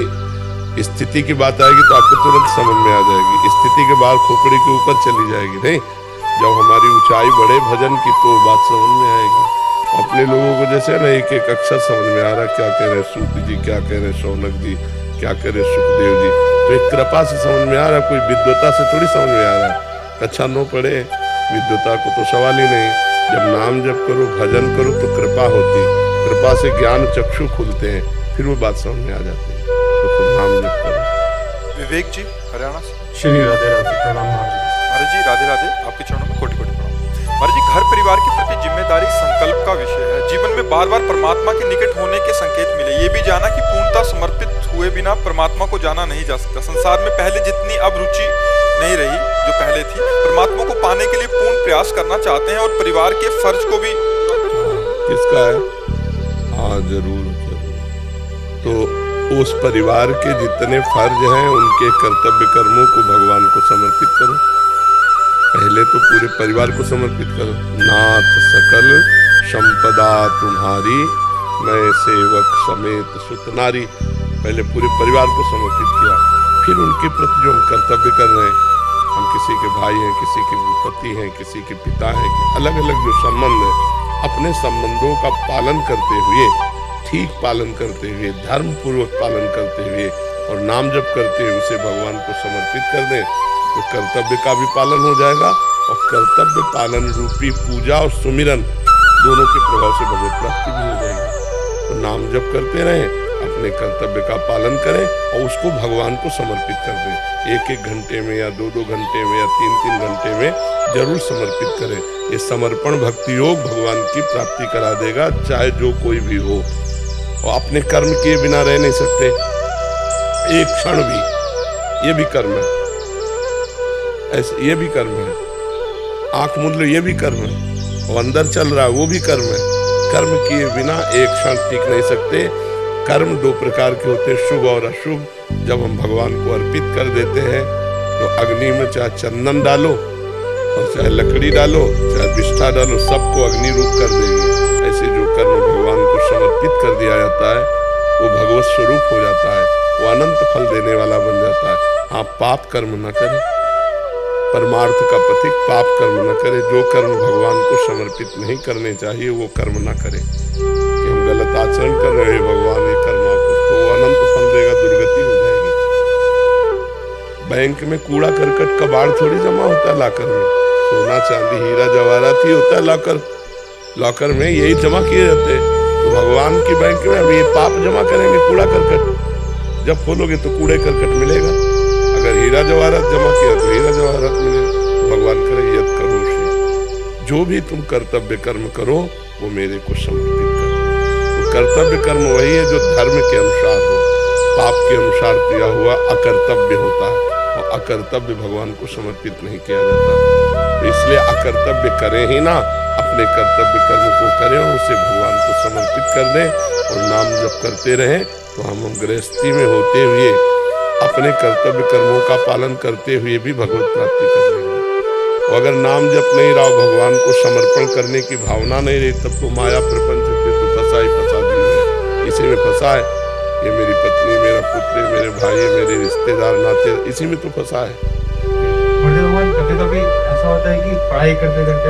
स्थिति की बात आएगी तो आपको तुरंत समझ में आ जाएगी, स्थिति के बाहर खोपड़ी के ऊपर चली जाएगी। नहीं, जब हमारी ऊंचाई बढ़े भजन की तो बात समझ में आएगी। अपने लोगों को जैसे ना एक एक अक्षर समझ में आ रहा, क्या कह रहे सूत जी, क्या कह रहे शौनक जी, क्या कह रहे सुखदेव जी, तो एक कृपा से समझ में आ रहा, कोई विद्वता से थोड़ी समझ में आ रहा। अच्छा नो पढ़े, विद्वता को तो सवाल ही नहीं। जब नाम जप करो, भजन करो तो कृपा होती, कृपा से ज्ञान चक्षु खुलते हैं, फिर वो बात समझ में आ जाती है। तो खुद नाम जप करो। विवेक जी हरियाणा से। श्री राधे राधे, प्रणाम महाराज जी। राधे राधे, आपके चरणों में कोटि कोटि प्रणाम। महाराज जी, घर परिवार के प्रति जिम्मेदारी संकल्प का विषय है। जीवन में बार बार परमात्मा के निकट होने के संकेत मिले, ये भी जाना कि पूर्णता समर्पित हुए बिना परमात्मा को जाना नहीं जा सकता। संसार में पहले जितनी अब रुचि नहीं रही जो पहले थी, परमात्मा को पाने के लिए पूर्ण प्रयास करना चाहते हैं और परिवार के फर्ज को भी। किसका है? हाँ जरूर जरूर। तो उस परिवार के जितने फर्ज हैं उनके कर्तव्य कर्मों को भगवान को समर्पित करो। पहले तो पूरे परिवार को समर्पित करो। नाथ सकल संपदा तुम्हारी, मैं सेवक समेत सुत नारी। पहले पूरे परिवार को समर्पित किया, फिर उनके प्रति जो हम कर्तव्य कर रहे हैं, हम किसी के भाई हैं, किसी के पति हैं, किसी के पिता हैं, अलग अलग जो संबंध है, अपने संबंधों का पालन करते हुए, ठीक पालन करते हुए, धर्म पूर्वक पालन करते हुए और नाम जप करते हुए उसे भगवान को समर्पित कर दें, तो कर्तव्य का भी पालन हो जाएगा और कर्तव्य पालन रूपी पूजा और सुमिरन दोनों के प्रभाव से भगवत प्राप्ति भी हो जाएगी। तो नाम जप करते रहें, अपने कर्तव्य का पालन करें और उसको भगवान को समर्पित कर दें। एक एक घंटे में या दो दो घंटे में या तीन तीन घंटे में जरूर समर्पित करें। ये समर्पण भक्ति योग भगवान की प्राप्ति करा देगा, चाहे जो कोई भी हो। और अपने कर्म किए बिना रह नहीं सकते एक क्षण भी, ये भी कर्म है, ऐसे ये भी कर्म है। आंख मूंद लो, ये भी कर्म है। और अंदर चल रहा है, वो भी कर्म है। कर्म किए बिना एक क्षण टिक नहीं सकते। कर्म दो प्रकार के होते हैं, शुभ और अशुभ। जब हम भगवान को अर्पित कर देते हैं तो अग्नि में चाहे चंदन डालो और चाहे लकड़ी डालो, चाहे विष्ठा डालो, सबको अग्नि रूप कर देगी। ऐसे जो कर्म भगवान को समर्पित कर दिया जाता है वो भगवत स्वरूप हो जाता है, वो अनंत फल देने वाला बन जाता है। हाँ, पाप कर्म न करें, परमार्थ का पथिक पाप कर्म न करे। जो कर्म भगवान को समर्पित नहीं करने चाहिए वो कर्म न करे। कि हम गलत आचरण कर रहे हैं, भगवान ये कर्म आपको, तो वो अनंत फल देगा, दुर्गति हो जाएगी। बैंक में कूड़ा करकट कबाड़ थोड़ी जमा होता है लॉकर में, सोना चांदी हीरा जवाहरात ही होता है लॉकर। लॉकर में यही जमा किए जाते हैं। तो भगवान की बैंक में हम ये पाप जमा करेंगे, कूड़ा करकट। जब खोलोगे तो कूड़े करकट मिलेगा। अगर हीरा जवाहरात जमा किया तो हीरा जवाहरात मिलेगा। तो भगवान करे यद करो श्री, जो भी तुम कर्तव्य कर्म करो वो मेरे को समर्पित करो। तो कर्तव्य कर्म वही है जो धर्म के अनुसार हो। पाप के अनुसार किया हुआ अकर्तव्य होता है और अकर्तव्य भगवान को समर्पित नहीं किया जाता। तो इसलिए अकर्तव्य करें ही ना, अपने कर्तव्य कर्म को करें और उसे भगवान को समर्पित कर दें और नाम जप करते रहें। तो हम गृहस्थी में होते हुए अपने कर्तव्य कर्मों का पालन करते हुए भी भगवत प्राप्ति कर लेंगे। अगर नाम जप नहीं रहा, भगवान को समर्पण करने की भावना नहीं रही, तब तो माया प्रपंच पे तो फंसा ही फंसा जीव है, इसी में फंसा है। ये मेरी पत्नी, मेरा पुत्र, मेरे भाई, मेरे रिश्तेदार, नाते, इसी में तो फंसा है। कभी कभी ऐसा होता है कि पढ़ाई करते करते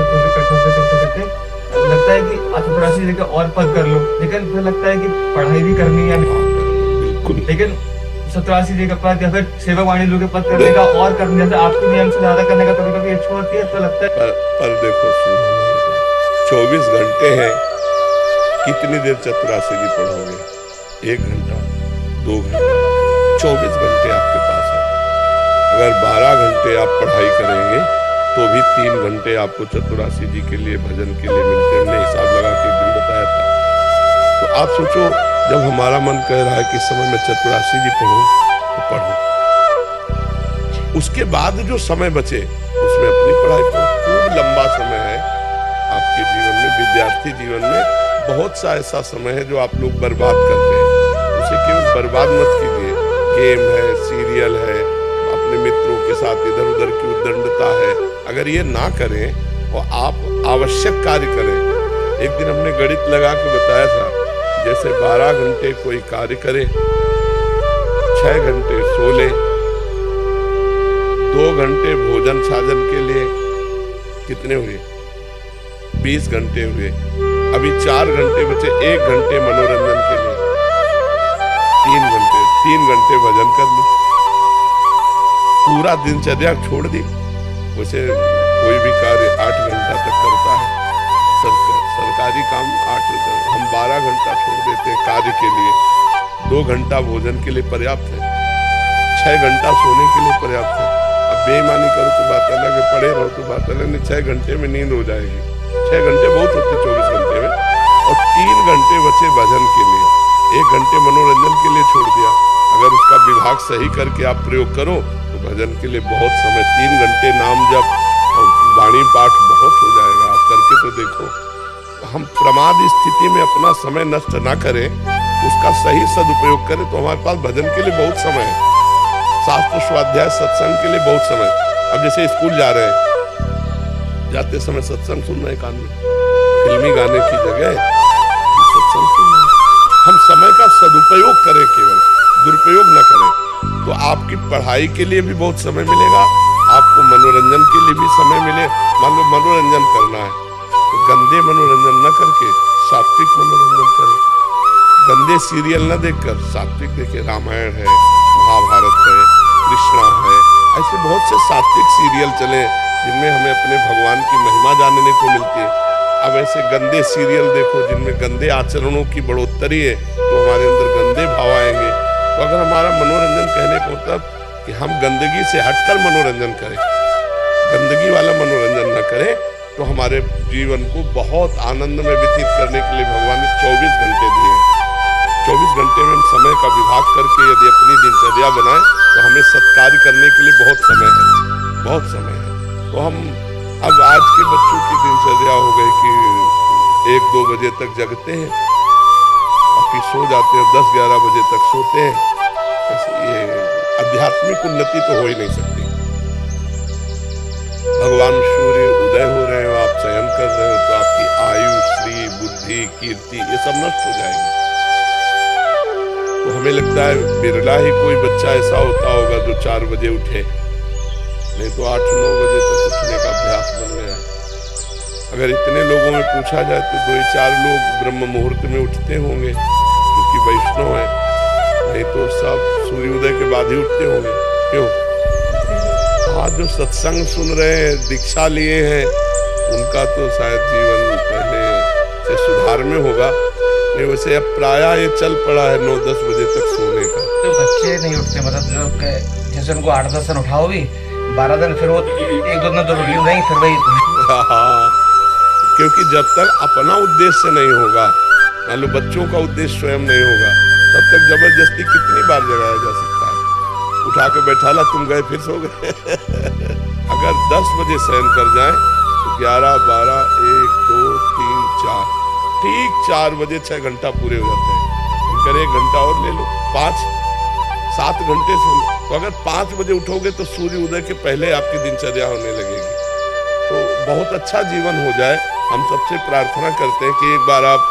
लगता है कि चपरासी जगह और पद कर लो, लेकिन फिर लगता है कि पढ़ाई भी करनी है, बिल्कुल। लेकिन 87 जगह पद या फिर सेवा वाणी लोग के पद करने का और करने, जैसे आपके नियम से ज्यादा करने का कभी कभी इच्छा होती है, तो लगता है पर देखो, 24 घंटे हैं, कितनी देर चतुरासी जी पढ़ोगे? 1 घंटा, 2 घंटा, 24 घंटे आपके पास है। अगर 12 घंटे आप पढ़ाई करेंगे तो भी 3 घंटे आपको चतुरासी जी के लिए, भजन के लिए मिलते हैं। हमने हिसाब लगा के एक दिन बताया था। तो आप सोचो, जब हमारा मन कह रहा है कि इस समय मैं चतुरासी जी पढ़ूं, तो पढ़ो। उसके बाद जो समय बचे उसमें अपनी पढ़ाई करो। खूब लंबा समय है आपके जीवन में, विद्यार्थी जीवन में बहुत सा ऐसा समय है जो आप लोग बर्बाद करते हैं। उसे केवल बर्बाद मत कीजिए। गेम है, सीरियल है, अपने मित्रों के साथ इधर उधर की उद्दंडता है, अगर ये ना करें और आप आवश्यक कार्य करें। एक दिन हमने गणित लगा के बताया था, जैसे 12 घंटे कोई कार्य करे, 6 घंटे सो ले, 2 घंटे भोजन साधन के लिए, कितने हुए? 20 घंटे हुए। अभी 4 घंटे बचे, 1 घंटे मनोरंजन के लिए, 3 घंटे भजन कर ली, पूरा दिनचर्या छोड़ दी। वैसे कोई भी कार्य 8 घंटा तक करता है, सरकारी काम 8 घंटा, हम 12 घंटा छोड़ देते हैं कार्य के लिए। 2 घंटा भोजन के लिए पर्याप्त है, 6 घंटा सोने के लिए पर्याप्त है। अब बेईमानी करो तो बात अलग है, पड़े रहो तो बात अलग है। 6 घंटे में नींद हो जाएगी, 6 घंटे बहुत होते 24 घंटे में, और 3 घंटे बचे भजन के लिए, 1 घंटे मनोरंजन के लिए छोड़ दिया। अगर उसका विभाग सही करके आप प्रयोग करो तो भजन के लिए बहुत समय, 3 घंटे नाम जप और वाणी पाठ बहुत हो जाएगा। आप करके तो देखो। हम प्रमाद स्थिति में अपना समय नष्ट ना करें, उसका सही सदुपयोग करें, तो हमारे पास भजन के लिए बहुत समय है, शास्त्र स्वाध्याय सत्संग के लिए बहुत समय। अब जैसे स्कूल जा रहे हैं, जाते समय सत्संग सुन रहे हैं कान में, फिल्मी गाने की जगह सत्संग सुन रहे हैं। हम समय का सदुपयोग करें, केवल दुरुपयोग न करें, तो आपकी पढ़ाई के लिए भी बहुत समय मिलेगा, आपको मनोरंजन के लिए भी समय मिले। मान लो मनोरंजन करना है तो गंदे मनोरंजन न करके सात्विक मनोरंजन करें। गंदे सीरियल न देखकर सात्विक देखें। रामायण है, महाभारत है, कृष्णा है, ऐसे बहुत से सात्विक सीरियल चले जिनमें हमें अपने भगवान की महिमा जानने को मिलती है। अब ऐसे गंदे सीरियल देखो जिनमें गंदे आचरणों की बढ़ोतरी है, तो हमारे अंदर गंदे भाव आएंगे। तो अगर हमारा मनोरंजन कहने का मतलब कि हम गंदगी से हटकर मनोरंजन करें, गंदगी वाला मनोरंजन न करें, तो हमारे जीवन को बहुत आनंद में व्यतीत करने के लिए भगवान ने 24 घंटे दिए हैं। 24 घंटे में हम समय का विभाग करके यदि अपनी दिनचर्या बनाएं तो हमें सत्कार्य करने के लिए बहुत समय है, बहुत समय है। तो हम अब आज के बच्चों की दिनचर्या हो गई कि 1-2 बजे तक जगते हैं और फिर सो जाते हैं, 10-11 बजे तक सोते हैं। ये आध्यात्मिक उन्नति तो हो ही नहीं सकती। भगवान सूर्य उदय हो रहे हो, आप शयन कर रहे हो, तो आपकी आयु, श्री, बुद्धि, कीर्ति ये सब नष्ट हो जाएंगे। तो हमें लगता है बिरला ही कोई बच्चा ऐसा होता होगा जो 4 बजे उठे, नहीं तो 8-9 बजे तक उठने का अभ्यास बन गया है। अगर इतने लोगों में पूछा जाए तो 2-4 लोग ब्रह्म मुहूर्त में उठते होंगे क्योंकि वैष्णव है, नहीं तो सब सूर्योदय के बाद ही उठते होंगे। क्यों? आज जो सत्संग सुन रहे हैं, दीक्षा लिए हैं, उनका तो शायद जीवन पहले से सुधार में होगा। नहीं वैसे अब प्रायः ये चल पड़ा है 9-10 बजे तक सोने का। तो बच्चे नहीं उठते, मतलब जो जैसे उनको 8-10 दिन उठाओ भी, 12 दिन फिर वो 1-2 दिन तो रूटीन नहीं, फिर वही। हाँ, क्योंकि जब तक अपना उद्देश्य नहीं होगा, मान लो बच्चों का उद्देश्य स्वयं नहीं होगा, तब तक जबरदस्ती कितनी बार जगाया जा सकता है। उठा के बैठा ला, तुम गए फिर सो गए। अगर 10 बजे शयन कर जाएं तो 11, 12, 1, 2, 3, 4, ठीक 4 बजे 6 घंटा पूरे हो जाते हैं। हम करें 1 घंटा और ले लो, 5-7 घंटे सो लो। तो अगर 5 बजे उठोगे तो सूर्य उदय के पहले आपकी दिनचर्या होने लगेगी। बहुत अच्छा जीवन हो जाए। हम सबसे प्रार्थना करते हैं कि एक बार आप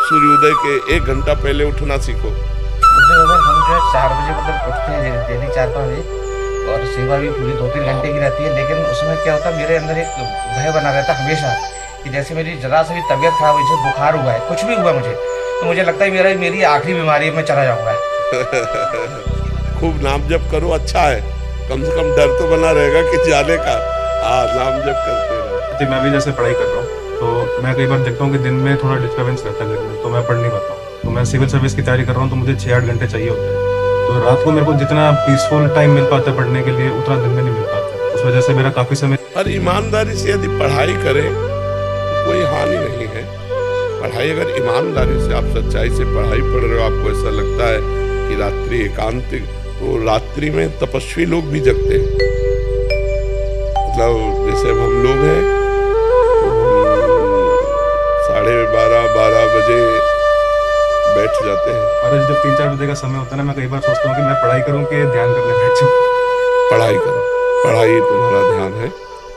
सूर्योदय के 1 घंटा पहले उठना सीखो। मुझे हम जो है 4 बजे मतलब उठते हैं डेली 4-5 बजे, और सेवा भी पूरी 2-3 घंटे की रहती है। लेकिन उसमें क्या होता है, मेरे अंदर एक भय बना रहता है हमेशा कि जैसे मेरी जरा से भी तबीयत खराब हुई, जैसे बुखार हुआ है, कुछ भी हुआ मुझे, तो मुझे लगता है मेरी आखिरी बीमारी है, मैं चला जाऊँगा। खूब नाम जप करो, अच्छा है, कम से कम डर तो बना रहेगा कि जाने का। हाँ, नाम जप करते रहो। मैं भी जैसे पढ़ाई कर रहा हूँ तो मैं कई बार देखता हूँ कि दिन में थोड़ा डिस्टर्बेंस रहता है घर में, तो मैं पढ़ नहीं पाता हूँ। तो मैं सिविल सर्विस की तैयारी कर रहा हूँ, तो मुझे 6-8 घंटे चाहिए होते हैं। तो रात को मेरे को जितना पीसफुल टाइम मिल पाता है पढ़ने के लिए, उतना दिन में नहीं मिल पाता। उस वजह से मेरा काफ़ी समय। और ईमानदारी से यदि पढ़ाई करें तो कोई हानि नहीं है। पढ़ाई अगर ईमानदारी से आप सच्चाई से पढ़ाई पढ़ रहे हो, आपको ऐसा लगता है कि रात्रि एकांतिक, तो रात्रि में तपस्वी लोग भी जगते हैं। मतलब जैसे अब हम लोग हैं तो 12:30 बजे बैठ जाते हैं। और जब 3-4 बजे का समय होता है ना, मैं कई बार सोचता हूँ कि मैं पढ़ाई करूँ कि ध्यान करने बैठ जाऊँ। पढ़ाई करो, पढ़ाई तुम्हारा ध्यान है,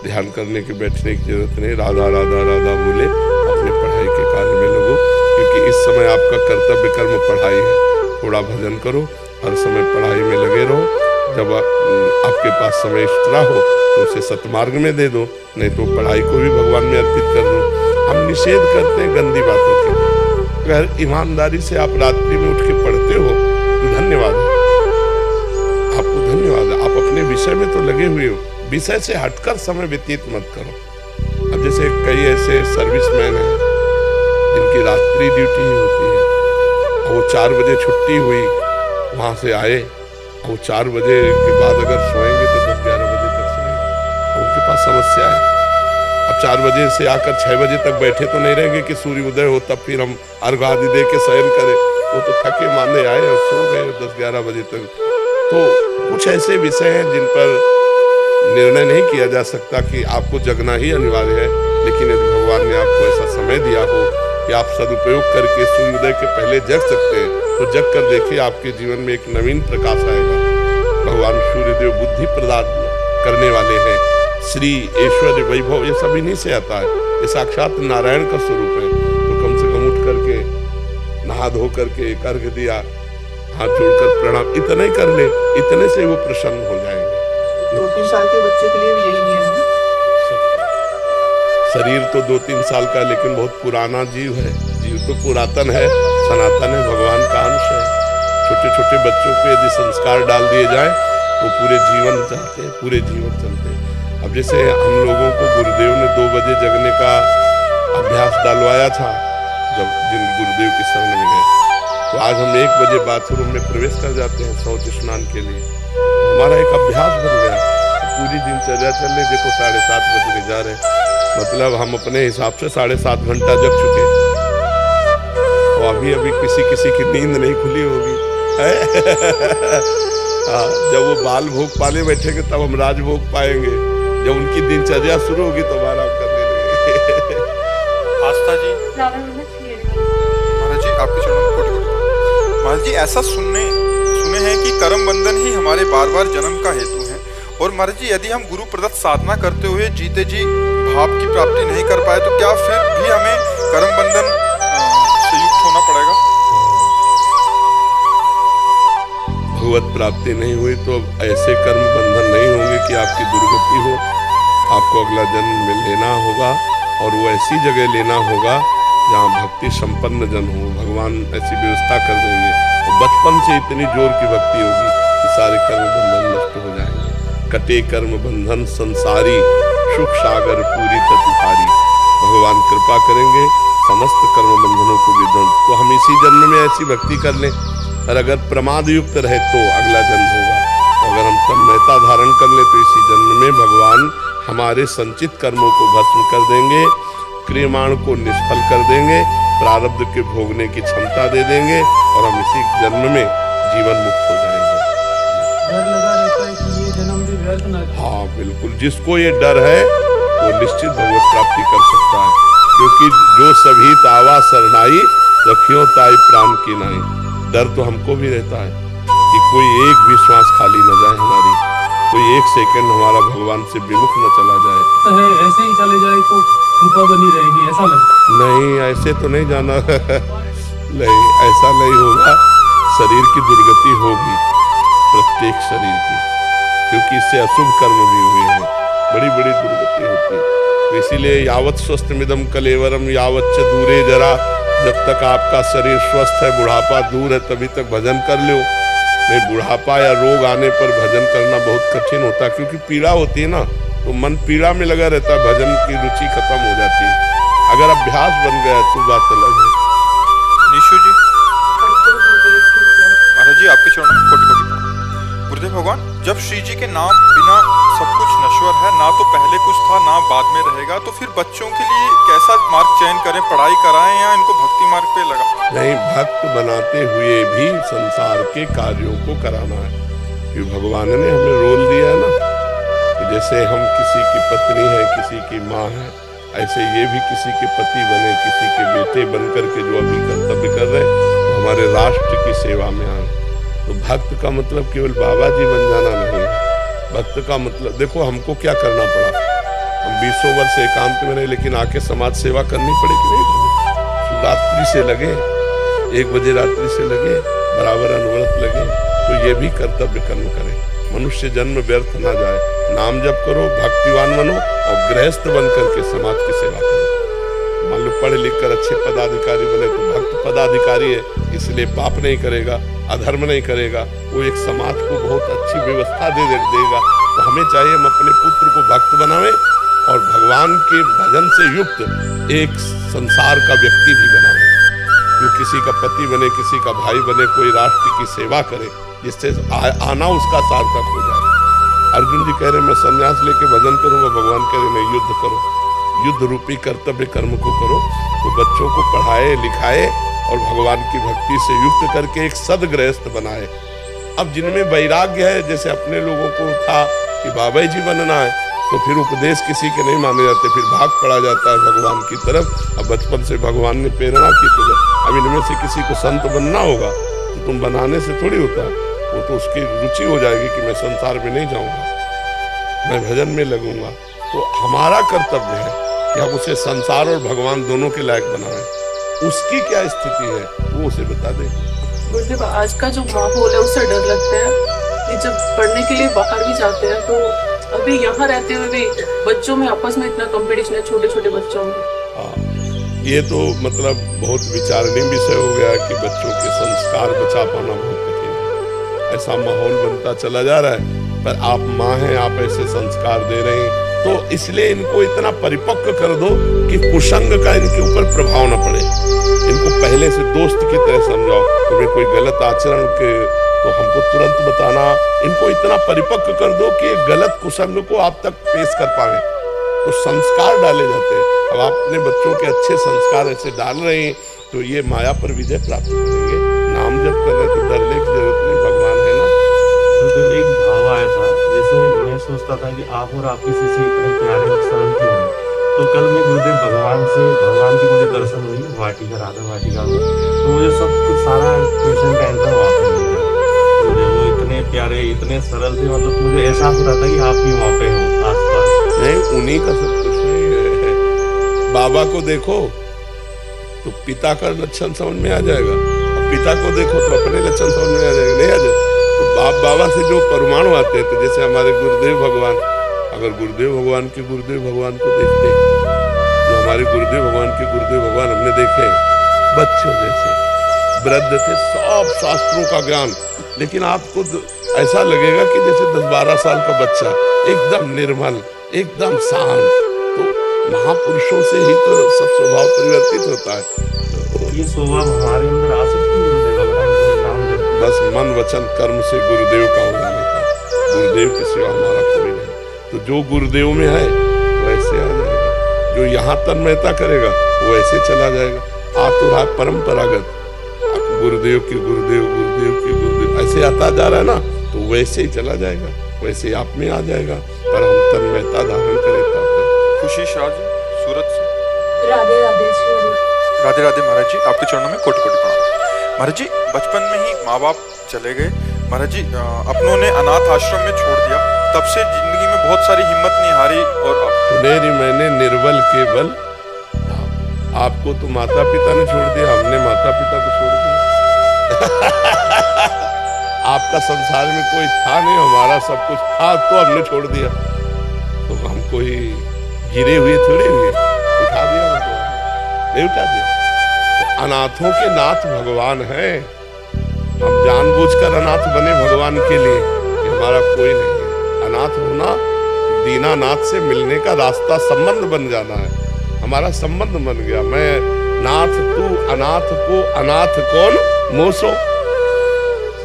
ध्यान करने के बैठने की जरूरत नहीं। राधा राधा राधा बोले अपने पढ़ाई के कार्य में लगो, क्योंकि इस समय आपका कर्तव्य कर्म पढ़ाई है। थोड़ा भजन करो, हर समय पढ़ाई में लगे रहो। जब आपके पास समय एक्स्ट्रा हो तो उसे सतमार्ग में दे दो, नहीं तो पढ़ाई को भी भगवान में अर्पित कर दो। हम निषेध करते हैं गंदी बातों के। अगर ईमानदारी से आप रात्रि में उठ के पढ़ते हो तो धन्यवाद है, आपको धन्यवाद है। आप अपने विषय में तो लगे हुए हो, विषय से हटकर समय व्यतीत मत करो। अब जैसे कई ऐसे सर्विसमैन हैं जिनकी रात्रि ड्यूटी ही होती है, और वो 4 बजे छुट्टी हुई, वहाँ से आए, और 4 बजे के बाद अगर सोएंगे तो 10-11 बजे तक सोएंगे, उनके पास समस्या है। अब 4 बजे से आकर 6 बजे तक बैठे तो नहीं रहेंगे कि सूर्योदय हो तब फिर हम अर्घ आदि दे के शयन करें। वो तो थके मांदे आए और सो गए 10-11 बजे तक। तो कुछ ऐसे विषय हैं जिन पर निर्णय नहीं किया जा सकता कि आपको जगना ही अनिवार्य है। लेकिन यदि भगवान ने आपको ऐसा समय दिया हो कि आप सदुपयोग करके सूर्योदय के पहले जग सकते हैं, तो जग कर देखिए, आपके जीवन में एक नवीन प्रकाश आएगा। भगवान सूर्यदेव बुद्धि प्रदान करने वाले हैं। श्री ऐश्वर्य वैभव ये सब इन्हीं से आता है, ये साक्षात नारायण का स्वरूप है। तो कम से कम उठ करके नहा धो करके अर्घ दिया, हाथ जोड़कर प्रणाम इतना ही कर ले, इतने से वो प्रसन्न हो जाएंगे। 2-3 साल के बच्चे के लिए भी यही नियम है। शरीर तो 2-3 साल का, लेकिन बहुत पुराना जीव है। जीव तो पुरातन है, सनातन है, भगवान का अंश है। छोटे छोटे बच्चों को यदि संस्कार डाल दिए जाए तो पूरे जीवन चलते हैं, पूरे जीवन चलते हैं। अब जैसे हम लोगों को गुरुदेव ने 2 बजे जगने का अभ्यास डालवाया था, जब जिन गुरुदेव की शरण में गए, तो आज हम 1 बजे बाथरूम में प्रवेश कर जाते हैं शौच स्नान के लिए। हमारा एक अभ्यास बन गया। तो पूरी दिनचर्या चल रही, देखो 7:30 बजने जा रहे हैं, मतलब हम अपने हिसाब से 7.5 घंटा जग चुके। तो अभी किसी की नींद नहीं खुली होगी। जब वो बाल भोग पाले बैठेंगे तब हम राजभोग पाएंगे। जब उनकी दिनचर्या शुरू होगी तो आराम करने लगेंगे। आस्था जी, महाराज जी आपके चरणों में कोटि-कोटि। महाराज जी, ऐसा सुने हैं कि कर्म बंधन ही हमारे बार बार जन्म का हेतु है। और महाराज जी, यदि हम गुरु प्रदत्त साधना करते हुए जीते जी भाव की प्राप्ति नहीं कर पाए, तो क्या फिर भी हमें कर्म बंधन से युक्त होना पड़ेगा? भगवत प्राप्ति नहीं हुई तो ऐसे कर्म बंधन नहीं होंगे कि आपकी दुर्गति हो। आपको अगला जन्म में लेना होगा, और वो ऐसी जगह लेना होगा जहाँ भक्ति संपन्न जन हो। भगवान ऐसी व्यवस्था कर देंगे, और बचपन से इतनी जोर की भक्ति होगी कि सारे कर्म बंधन नष्ट हो जाएंगे। कटे कर्म बंधन संसारी, सुख सागर पूरी तत्ुहारी। भगवान कृपा करेंगे, समस्त कर्म बंधनों को विध्वंस। तो हम इसी जन्म में ऐसी भक्ति कर लें, और अगर प्रमाद युक्त रहे तो अगला जन्म होगा। अगर हम तन्मयता धारण कर लें तो इसी जन्म में भगवान हमारे संचित कर्मों को भस्म कर देंगे, क्रियमाण को निष्फल कर देंगे, प्रारब्ध के भोगने की क्षमता दे देंगे, और हम इसी जन्म में जीवन मुक्त हो जाएंगे। डर लगा रहता है कि ये जन्म भी व्यर्थ ना जाए। हाँ बिल्कुल, जिसको ये डर है वो निश्चित भगवत प्राप्ति कर सकता है, क्योंकि जो सभी तावा सरनाई रखियो ताई प्राण की नाई। डर तो हमको भी रहता है कि कोई एक भी श्वास खाली न जाए हमारी, कोई एक सेकंड हमारा भगवान से विमुख न चला जाए। ऐसे ही चले जाए तो कृपा बनी रहेगी, ऐसा लगता है। नहीं, ऐसे तो नहीं जाना नहीं, ऐसा नहीं होगा। शरीर की दुर्गति होगी, प्रत्येक शरीर की, क्योंकि इससे अशुभ कर्म भी हुए हैं, बड़ी बड़ी दुर्गति होती है। तो इसीलिए यावत स्वस्थ मिदम कलेवरम यावत च दूरे जरा, जब तक आपका शरीर स्वस्थ है, बुढ़ापा दूर है, तभी तक भजन कर लो। नहीं, बुढ़ापा या रोग आने पर भजन करना बहुत कठिन होता है, क्योंकि पीड़ा होती है ना, तो मन पीड़ा में लगा रहता है, भजन की रुचि खत्म हो जाती है। अगर अभ्यास बन गया तो बात अलग है। निशु जी, महाराज जी आपके चरणों में कोटि कोटि प्रणाम। गुरुदेव भगवान, जब श्री जी के नाम बिना सब कुछ नश्वर है, ना तो पहले कुछ था ना बाद में रहेगा, तो फिर बच्चों के लिए कैसा मार्ग चयन करें, पढ़ाई कराएं या इनको भक्ति मार्ग पे लगा? नहीं, भक्त बनाते हुए भी संसार के कार्यों को कराना है, क्योंकि भगवान ने हमें रोल दिया है ना। तो जैसे हम किसी की पत्नी है, किसी की माँ है, ऐसे ये भी किसी के पति बने, किसी के बेटे बन करके जो अभी कर्तव्य कर रहे हैं, तो हमारे राष्ट्र की सेवा में आए। तो भक्त का मतलब केवल बाबा जी बन जाना नहीं है। भक्त का मतलब, देखो हमको क्या करना पड़ा, हम 20 वर्ष एकांत में रहे, लेकिन आके समाज सेवा करनी पड़ी कि नहीं? रात्रि से लगे, 1 बजे रात्रि से लगे, बराबर अनवरत लगे, तो ये भी कर्तव्य कर्म करें। मनुष्य जन्म व्यर्थ ना जाए, नाम जप करो, भक्तिवान बनो और गृहस्थ बन करके समाज की सेवा करो। मान लो पढ़ लिख कर अच्छे पदाधिकारी बने तो भक्त पदाधिकारी है, इसलिए पाप नहीं करेगा, अधर्म नहीं करेगा, वो एक समाज को बहुत अच्छी व्यवस्था दे देगा। तो हमें चाहिए हम अपने पुत्र को भक्त बनावें और भगवान के भजन से युक्त एक संसार का व्यक्ति भी बनावें, जो किसी का पति बने, किसी का भाई बने, कोई राष्ट्र की सेवा करे, जिससे आना उसका सार्थक हो जाए। अर्जुन जी कह रहे मैं संन्यास लेके भजन करूंगा, भगवान कह रहे मैं युद्ध करो, युद्ध रूपी कर्तव्य कर्म को करो। तो बच्चों को पढ़ाए लिखाए और भगवान की भक्ति से युक्त करके एक सदगृहस्थ बनाए। अब जिनमें वैराग्य है, जैसे अपने लोगों को था कि बाबा जी बनना है, तो फिर उपदेश किसी के नहीं माने जाते, फिर भाग पड़ा जाता है भगवान की तरफ। अब बचपन से भगवान ने प्रेरणा की, तो अब इनमें से किसी को संत बनना होगा तो तुम बनाने से थोड़ी होता है, वो तो उसकी रुचि हो जाएगी कि मैं संसार में नहीं जाऊंगा, मैं भजन में लगूंगा। तो हमारा कर्तव्य है कि हम उसे संसार और भगवान दोनों के लायक बनाएं। उसकी क्या स्थिति है वो उसे बता दें। गुरुदेव, आज का जो माहौल है उससे डर लगता है कि जब पढ़ने के लिए बाहर भी जाते हैं, तो अभी यहाँ रहते हुए भी बच्चों में आपस में इतना कंपटीशन है, छोटे छोटे बच्चों में। हाँ, ये तो मतलब बहुत विचारणीय विषय हो गया कि बच्चों के संस्कार बचा पाना बहुत कठिन है। ऐसा माहौल बनता चला जा रहा है, पर आप माँ हैं, आप ऐसे संस्कार दे रहे हैं, तो इसलिए इनको इतना परिपक्व कर दो कि कुसंग का इनके ऊपर प्रभाव न पड़े। इनको पहले से दोस्त की तरह समझाओ, तुम्हें कोई गलत आचरण के तो हमको तुरंत बताना। इनको इतना परिपक्व कर दो कि गलत कुसंग को आप तक पेश कर पाए, तो संस्कार डाले जाते हैं। अब आप अपने बच्चों के अच्छे संस्कार ऐसे डाल रहे हैं तो ये माया पर विजय प्राप्त करेंगे। नाम जब कर रहे तो डरने की जरूरत नहीं, भगवान है ना। तो एक भाव आया था, जैसे मैं सोचता था कि आप और आपकी शिष्य इतने प्यारे और सरल क्यों हैं। तो कल मैं गुरुदेव भगवान की मुझे दर्शन हुई वाटिका, राधा वाटिका में, तो मुझे सब कुछ सारा क्वेश्चन का आंसर वहाँ पे मिल गया। वो इतने प्यारे, इतने सरल थे, मतलब मुझे एहसास हो रहा था कि आप भी वहाँ पे हो आसपास। नहीं, उन्हीं का सब कुछ नहीं है। बाबा को देखो तो पिता का लक्षण समझ में आ जाएगा, और पिता को देखो तो अपने लक्षण समझ में आ जाएगा, नहीं आ जाए। तो बाबा से जो परमाणु आते हैं, तो जैसे हमारे गुरुदेव भगवान, अगर गुरुदेव भगवान के गुरुदेव भगवान को देखते, जो हमारे गुरुदेव भगवान के गुरुदेव भगवान हमने देखे, बच्चों जैसे वृद्ध थे, सब शास्त्रों का ज्ञान, लेकिन आपको ऐसा लगेगा कि जैसे 10-12 साल का बच्चा, एकदम निर्मल, एकदम शांत। तो महापुरुषों से ही तो सब स्वभाव परिवर्तित होता है। तो ये स्वभाव हमारे अंदर आ सकती है बस मन वचन कर्म से गुरुदेव का हो जाने का। गुरुदेव के सिवा हमारा कोई नहीं। तो जो गुरुदेव में है वो ऐसे आ जाएगा, जो यहाँ तन्मयता करेगा वो ऐसे चला जाएगा। आतुराग परंपरागत गुरुदेव के गुरुदेव, गुरुदेव के गुरुदेव ऐसे आता जा रहा है ना, तो वैसे ही चला जाएगा, वैसे आप में आ जाएगा। पर हम तन्मयता धारण करें तब। खुशी शाह जी सूरत से। राधे राधे श्री राधे राधे महाराज जी, आपके चरणों में कोटि कोटि प्रणाम। महाराज जी, बचपन में ही माँ बाप चले गए, महाराज जी अपनों ने अनाथ आश्रम में छोड़ दिया, तब से जिंदगी में बहुत सारी हिम्मत नहीं हारी। और सुनेरी मैंने निर्बल के बल, आपको तो माता पिता ने छोड़ दिया, हमने माता पिता को छोड़ दिया। आपका संसार में कोई था नहीं, हमारा सब कुछ था तो हमने छोड़ दिया। तो हम कोई गिरे हुए थोड़े हुए, उठा दिया हमको, नहीं उठा दिया। तो अनाथों के नाथ भगवान है। हम जानबूझकर अनाथ बने भगवान के लिए कि हमारा कोई नहीं है। अनाथ होना दीनानाथ से मिलने का रास्ता, संबंध बन जाना है। हमारा संबंध बन गया, मैं नाथ तू अनाथ को अनाथ कौन मोसो,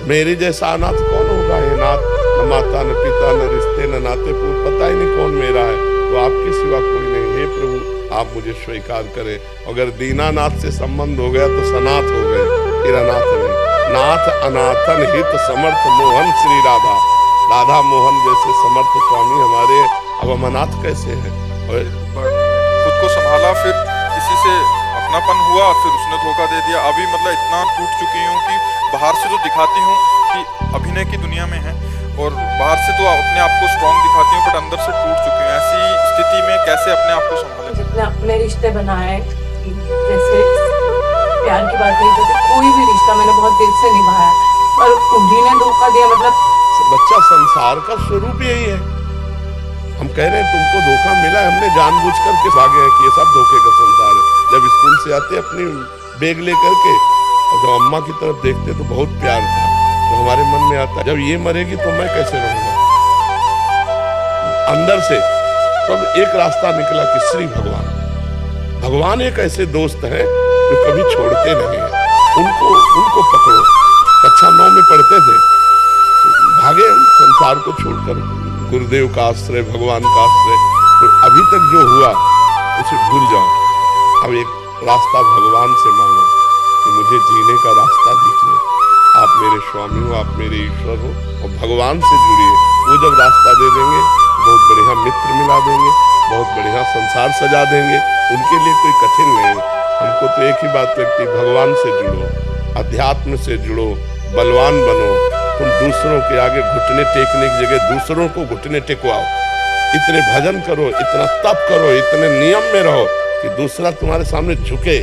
मेरे जैसा अनाथ कौन होगा। ये नाथ न माता न पिता न रिश्ते न नाते, पता ही नहीं कौन मेरा है। तो आपके सिवा कोई नहीं। हे प्रभु, आप मुझे स्वीकार करें। अगर दीनानाथ से संबंध हो गया तो सनाथ हो गए, फिर अनाथ नहीं। नाथ अनाथन हित समर्थ मोहन श्री राधा, राधा मोहन जैसे समर्थ स्वामी हमारे, अब हम अनाथ कैसे हैं। और खुद को संभाला, फिर किसी से अपनापन हुआ, फिर उसने धोखा दे दिया। अभी मतलब इतना टूट चुकी हूँ कि बाहर से तो दिखाती हूँ कि अभिनय की दुनिया में है, और बाहर से तो अपने आप को स्ट्रांग दिखाती हूँ, बट अंदर से टूट चुकी हूँ। ऐसी स्थिति में कैसे अपने आप को संभालें। जितने अपने रिश्ते बनाए, जैसे प्यार की बात नहीं करते, कोई भी रिश्ता मैंने बहुत दिल से निभाया, पर उन्हीं ने धोखा दिया। मतलब बच्चा, संसार का स्वरूप यही है। हम कह रहे हैं तुमको धोखा मिला, हमने जानबूझकर के भागे हैं कि ये सब धोखे का संसार है। जब स्कूल से आते अपनी बैग लेकर के, और जब अम्मा की तरफ देखते तो बहुत प्यार था, तो हमारे मन में आता जब ये मरेगी तो मैं कैसे रहूंगा। अंदर से तब एक रास्ता निकला कि श्री भगवान, भगवान एक ऐसे दोस्त हैं जो कभी छोड़ते नहीं है। उनको पकड़ो। कक्षा 9 में पढ़ते थे, भागे हम संसार को छोड़कर, गुरुदेव का आश्रय, भगवान का आश्रय। तो अभी तक जो हुआ उसे भूल जाओ। अब एक रास्ता भगवान से मांगो कि मुझे जीने का रास्ता दीजिए। आप मेरे स्वामी हो, आप मेरे ईश्वर हो, और भगवान से जुड़िए। वो जब रास्ता दे देंगे, बहुत बढ़िया मित्र मिला देंगे, बहुत बढ़िया संसार सजा देंगे। उनके लिए कोई कठिन नहीं। हमको तो एक ही बात लगती, भगवान से जुड़ो, अध्यात्म से जुड़ो, बलवान बनो। तुम दूसरों के आगे घुटने टेकने की जगह दूसरों को घुटने टेकवाओ। इतने भजन करो, इतना तप करो, इतने नियम में रहो कि दूसरा तुम्हारे सामने झुके,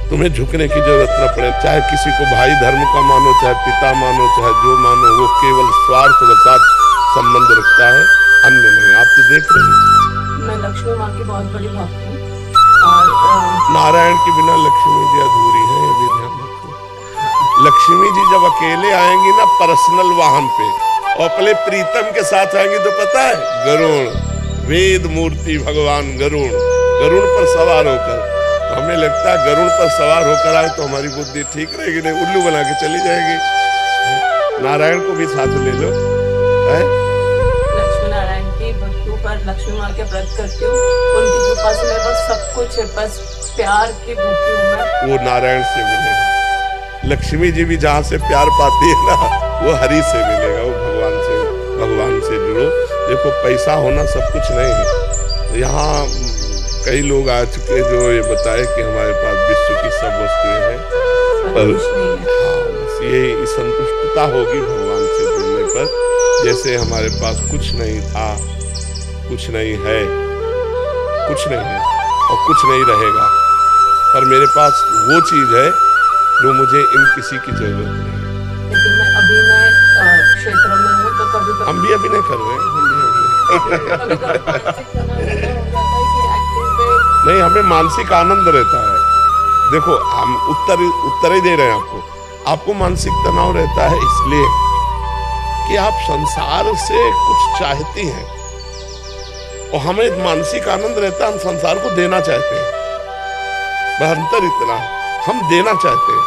तुम्हें झुकने की जरूरत न पड़े। चाहे किसी को भाई धर्म का मानो, चाहे पिता मानो, चाहे जो मानो, वो केवल स्वार्थवशात संबंध रखता है, अन्य नहीं। आप तो देख रहे हैं। मैं लक्ष्मी माँ की बहुत बड़ी भक्त हूँ, और नारायण के बिना लक्ष्मी जी अधूरी है, ये भी ध्यान रखो। लक्ष्मी जी जब अकेले आएंगी ना पर्सनल वाहन पे, और अपने प्रीतम के साथ आएंगी तो पता है, गरुण, वेद मूर्ति भगवान गरुण, गरुण पर सवार होकर। तो हमें लगता है गरुण पर सवार होकर आए तो हमारी बुद्धि ठीक रहेगी, नहीं उल्लू बना के चली जाएगी। नारायण को भी साथ ले लो। लक्ष्मी नारायण की भक्तों पर लक्ष्मी माँ के व्रत करती हूँ, उनकी कृपा से मेरे पास सब कुछ है, बस प्यार की भूखी हूँ मैं। वो नारायण से मिलेगा। लक्ष्मी जी भी जहाँ से प्यार पाती है ना, वो हरि से मिलेगा, वो भगवान से जुड़ो। देखो, पैसा होना सब कुछ नहीं है। यहाँ कई लोग आ चुके जो ये बताए कि हमारे पास विश्व की सब वस्तुएं हैं, पर हाँ, बस यही संतुष्टता होगी भगवान से जुड़ने पर। जैसे हमारे पास कुछ नहीं था, कुछ नहीं है, कुछ नहीं है और कुछ नहीं रहेगा, पर मेरे पास वो चीज है जो मुझे इन किसी की जरूरत नहीं है। लेकिन मैं अभिनय क्षेत्र में हूँ, तो कभी हम भी अभिनय कर रहे हैं, नहीं, हमें मानसिक आनंद रहता है। देखो, हम उत्तर ही दे रहे हैं आपको मानसिक तनाव रहता है इसलिए कि आप संसार से कुछ चाहती हैं, और हमें मानसिक आनंद रहता है, हम संसार को देना चाहते हैं। अंतर इतना है, हम देना चाहते हैं।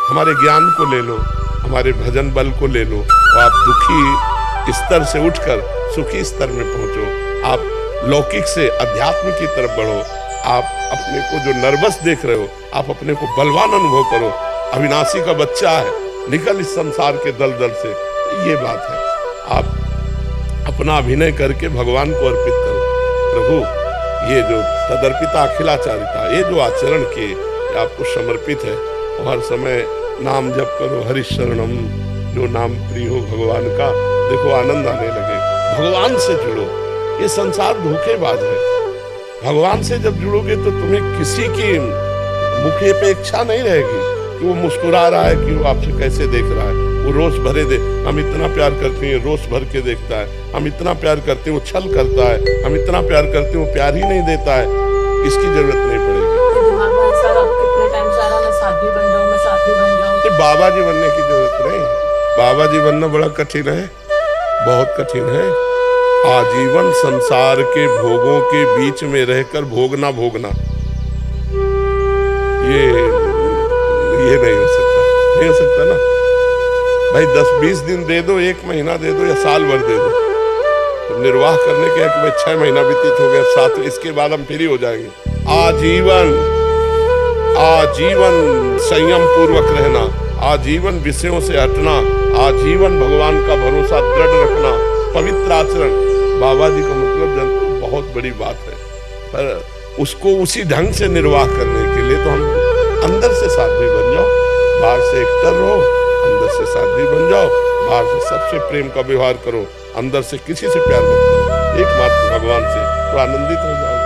हमारे ज्ञान को ले लो, हमारे भजन बल को ले लो, और आप दुखी स्तर से उठकर सुखी स्तर में पहुंचो। आप लौकिक से अध्यात्म की तरफ बढ़ो। आप अपने को जो नर्वस देख रहे हो, आप अपने को बलवान अनुभव करो। अविनाशी का बच्चा है, निकल इस संसार के दलदल से। ये बात है, आप अपना अभिनय करके भगवान को अर्पित करो। प्रभु, ये जो तदर्पिता अखिलाचारिता, ये जो आचरण किए, आपको समर्पित है। और हर समय नाम जप करो, हरि शरणम, जो नाम प्रिय हो भगवान का। देखो, आनंद आने लगे। भगवान से जुड़ो। ये संसार धोखेबाज है। भगवान से जब जुड़ोगे तो तुम्हें किसी की मुखे पे इच्छा नहीं रहेगी कि वो मुस्कुरा रहा है, कि वो आपसे कैसे देख रहा है। वो रोज भरे दे, हम इतना प्यार करते हैं, रोज भर के देखता है। हम इतना प्यार करते हैं, वो छल करता है। हम इतना प्यार करते हैं, वो प्यार ही नहीं देता है। इसकी जरूरत नहीं पड़ेगी। दिमाग में ऐसा कितने टाइम से आ रहा, मैं साध्वी बन जाऊं, मैं साध्वी बन जाऊं। बाबा जी बनने की जरूरत नहीं। बाबा जी बनना बड़ा कठिन है, बहुत कठिन है। आजीवन संसार के भोगों के बीच में रहकर भोगना ये नहीं हो सकता, नहीं हो सकता ना भाई। 10-20 दिन दे दो, 1 महीना दे दो या साल भर दे दो, तो निर्वाह करने के है कि भाई 6 महीना व्यतीत हो गया, 7, इसके बाद हम फ्री हो जाएंगे। आजीवन संयम पूर्वक रहना, आजीवन विषयों से हटना, आजीवन भगवान का भरोसा दृढ़ रखना, पवित्र आचरण। बाबा जी का मतलब जनता बहुत बड़ी बात है, पर उसको उसी ढंग से निर्वाह करने के लिए तो हम अंदर से साध्वी बन जाओ। बाहर से एक्टर रहो, अंदर से साध्वी बन जाओ। बाहर से सबसे प्रेम का व्यवहार करो, अंदर से किसी से प्यार मत करो, एकमात्र भगवान से, तो आनंदित हो जाओ।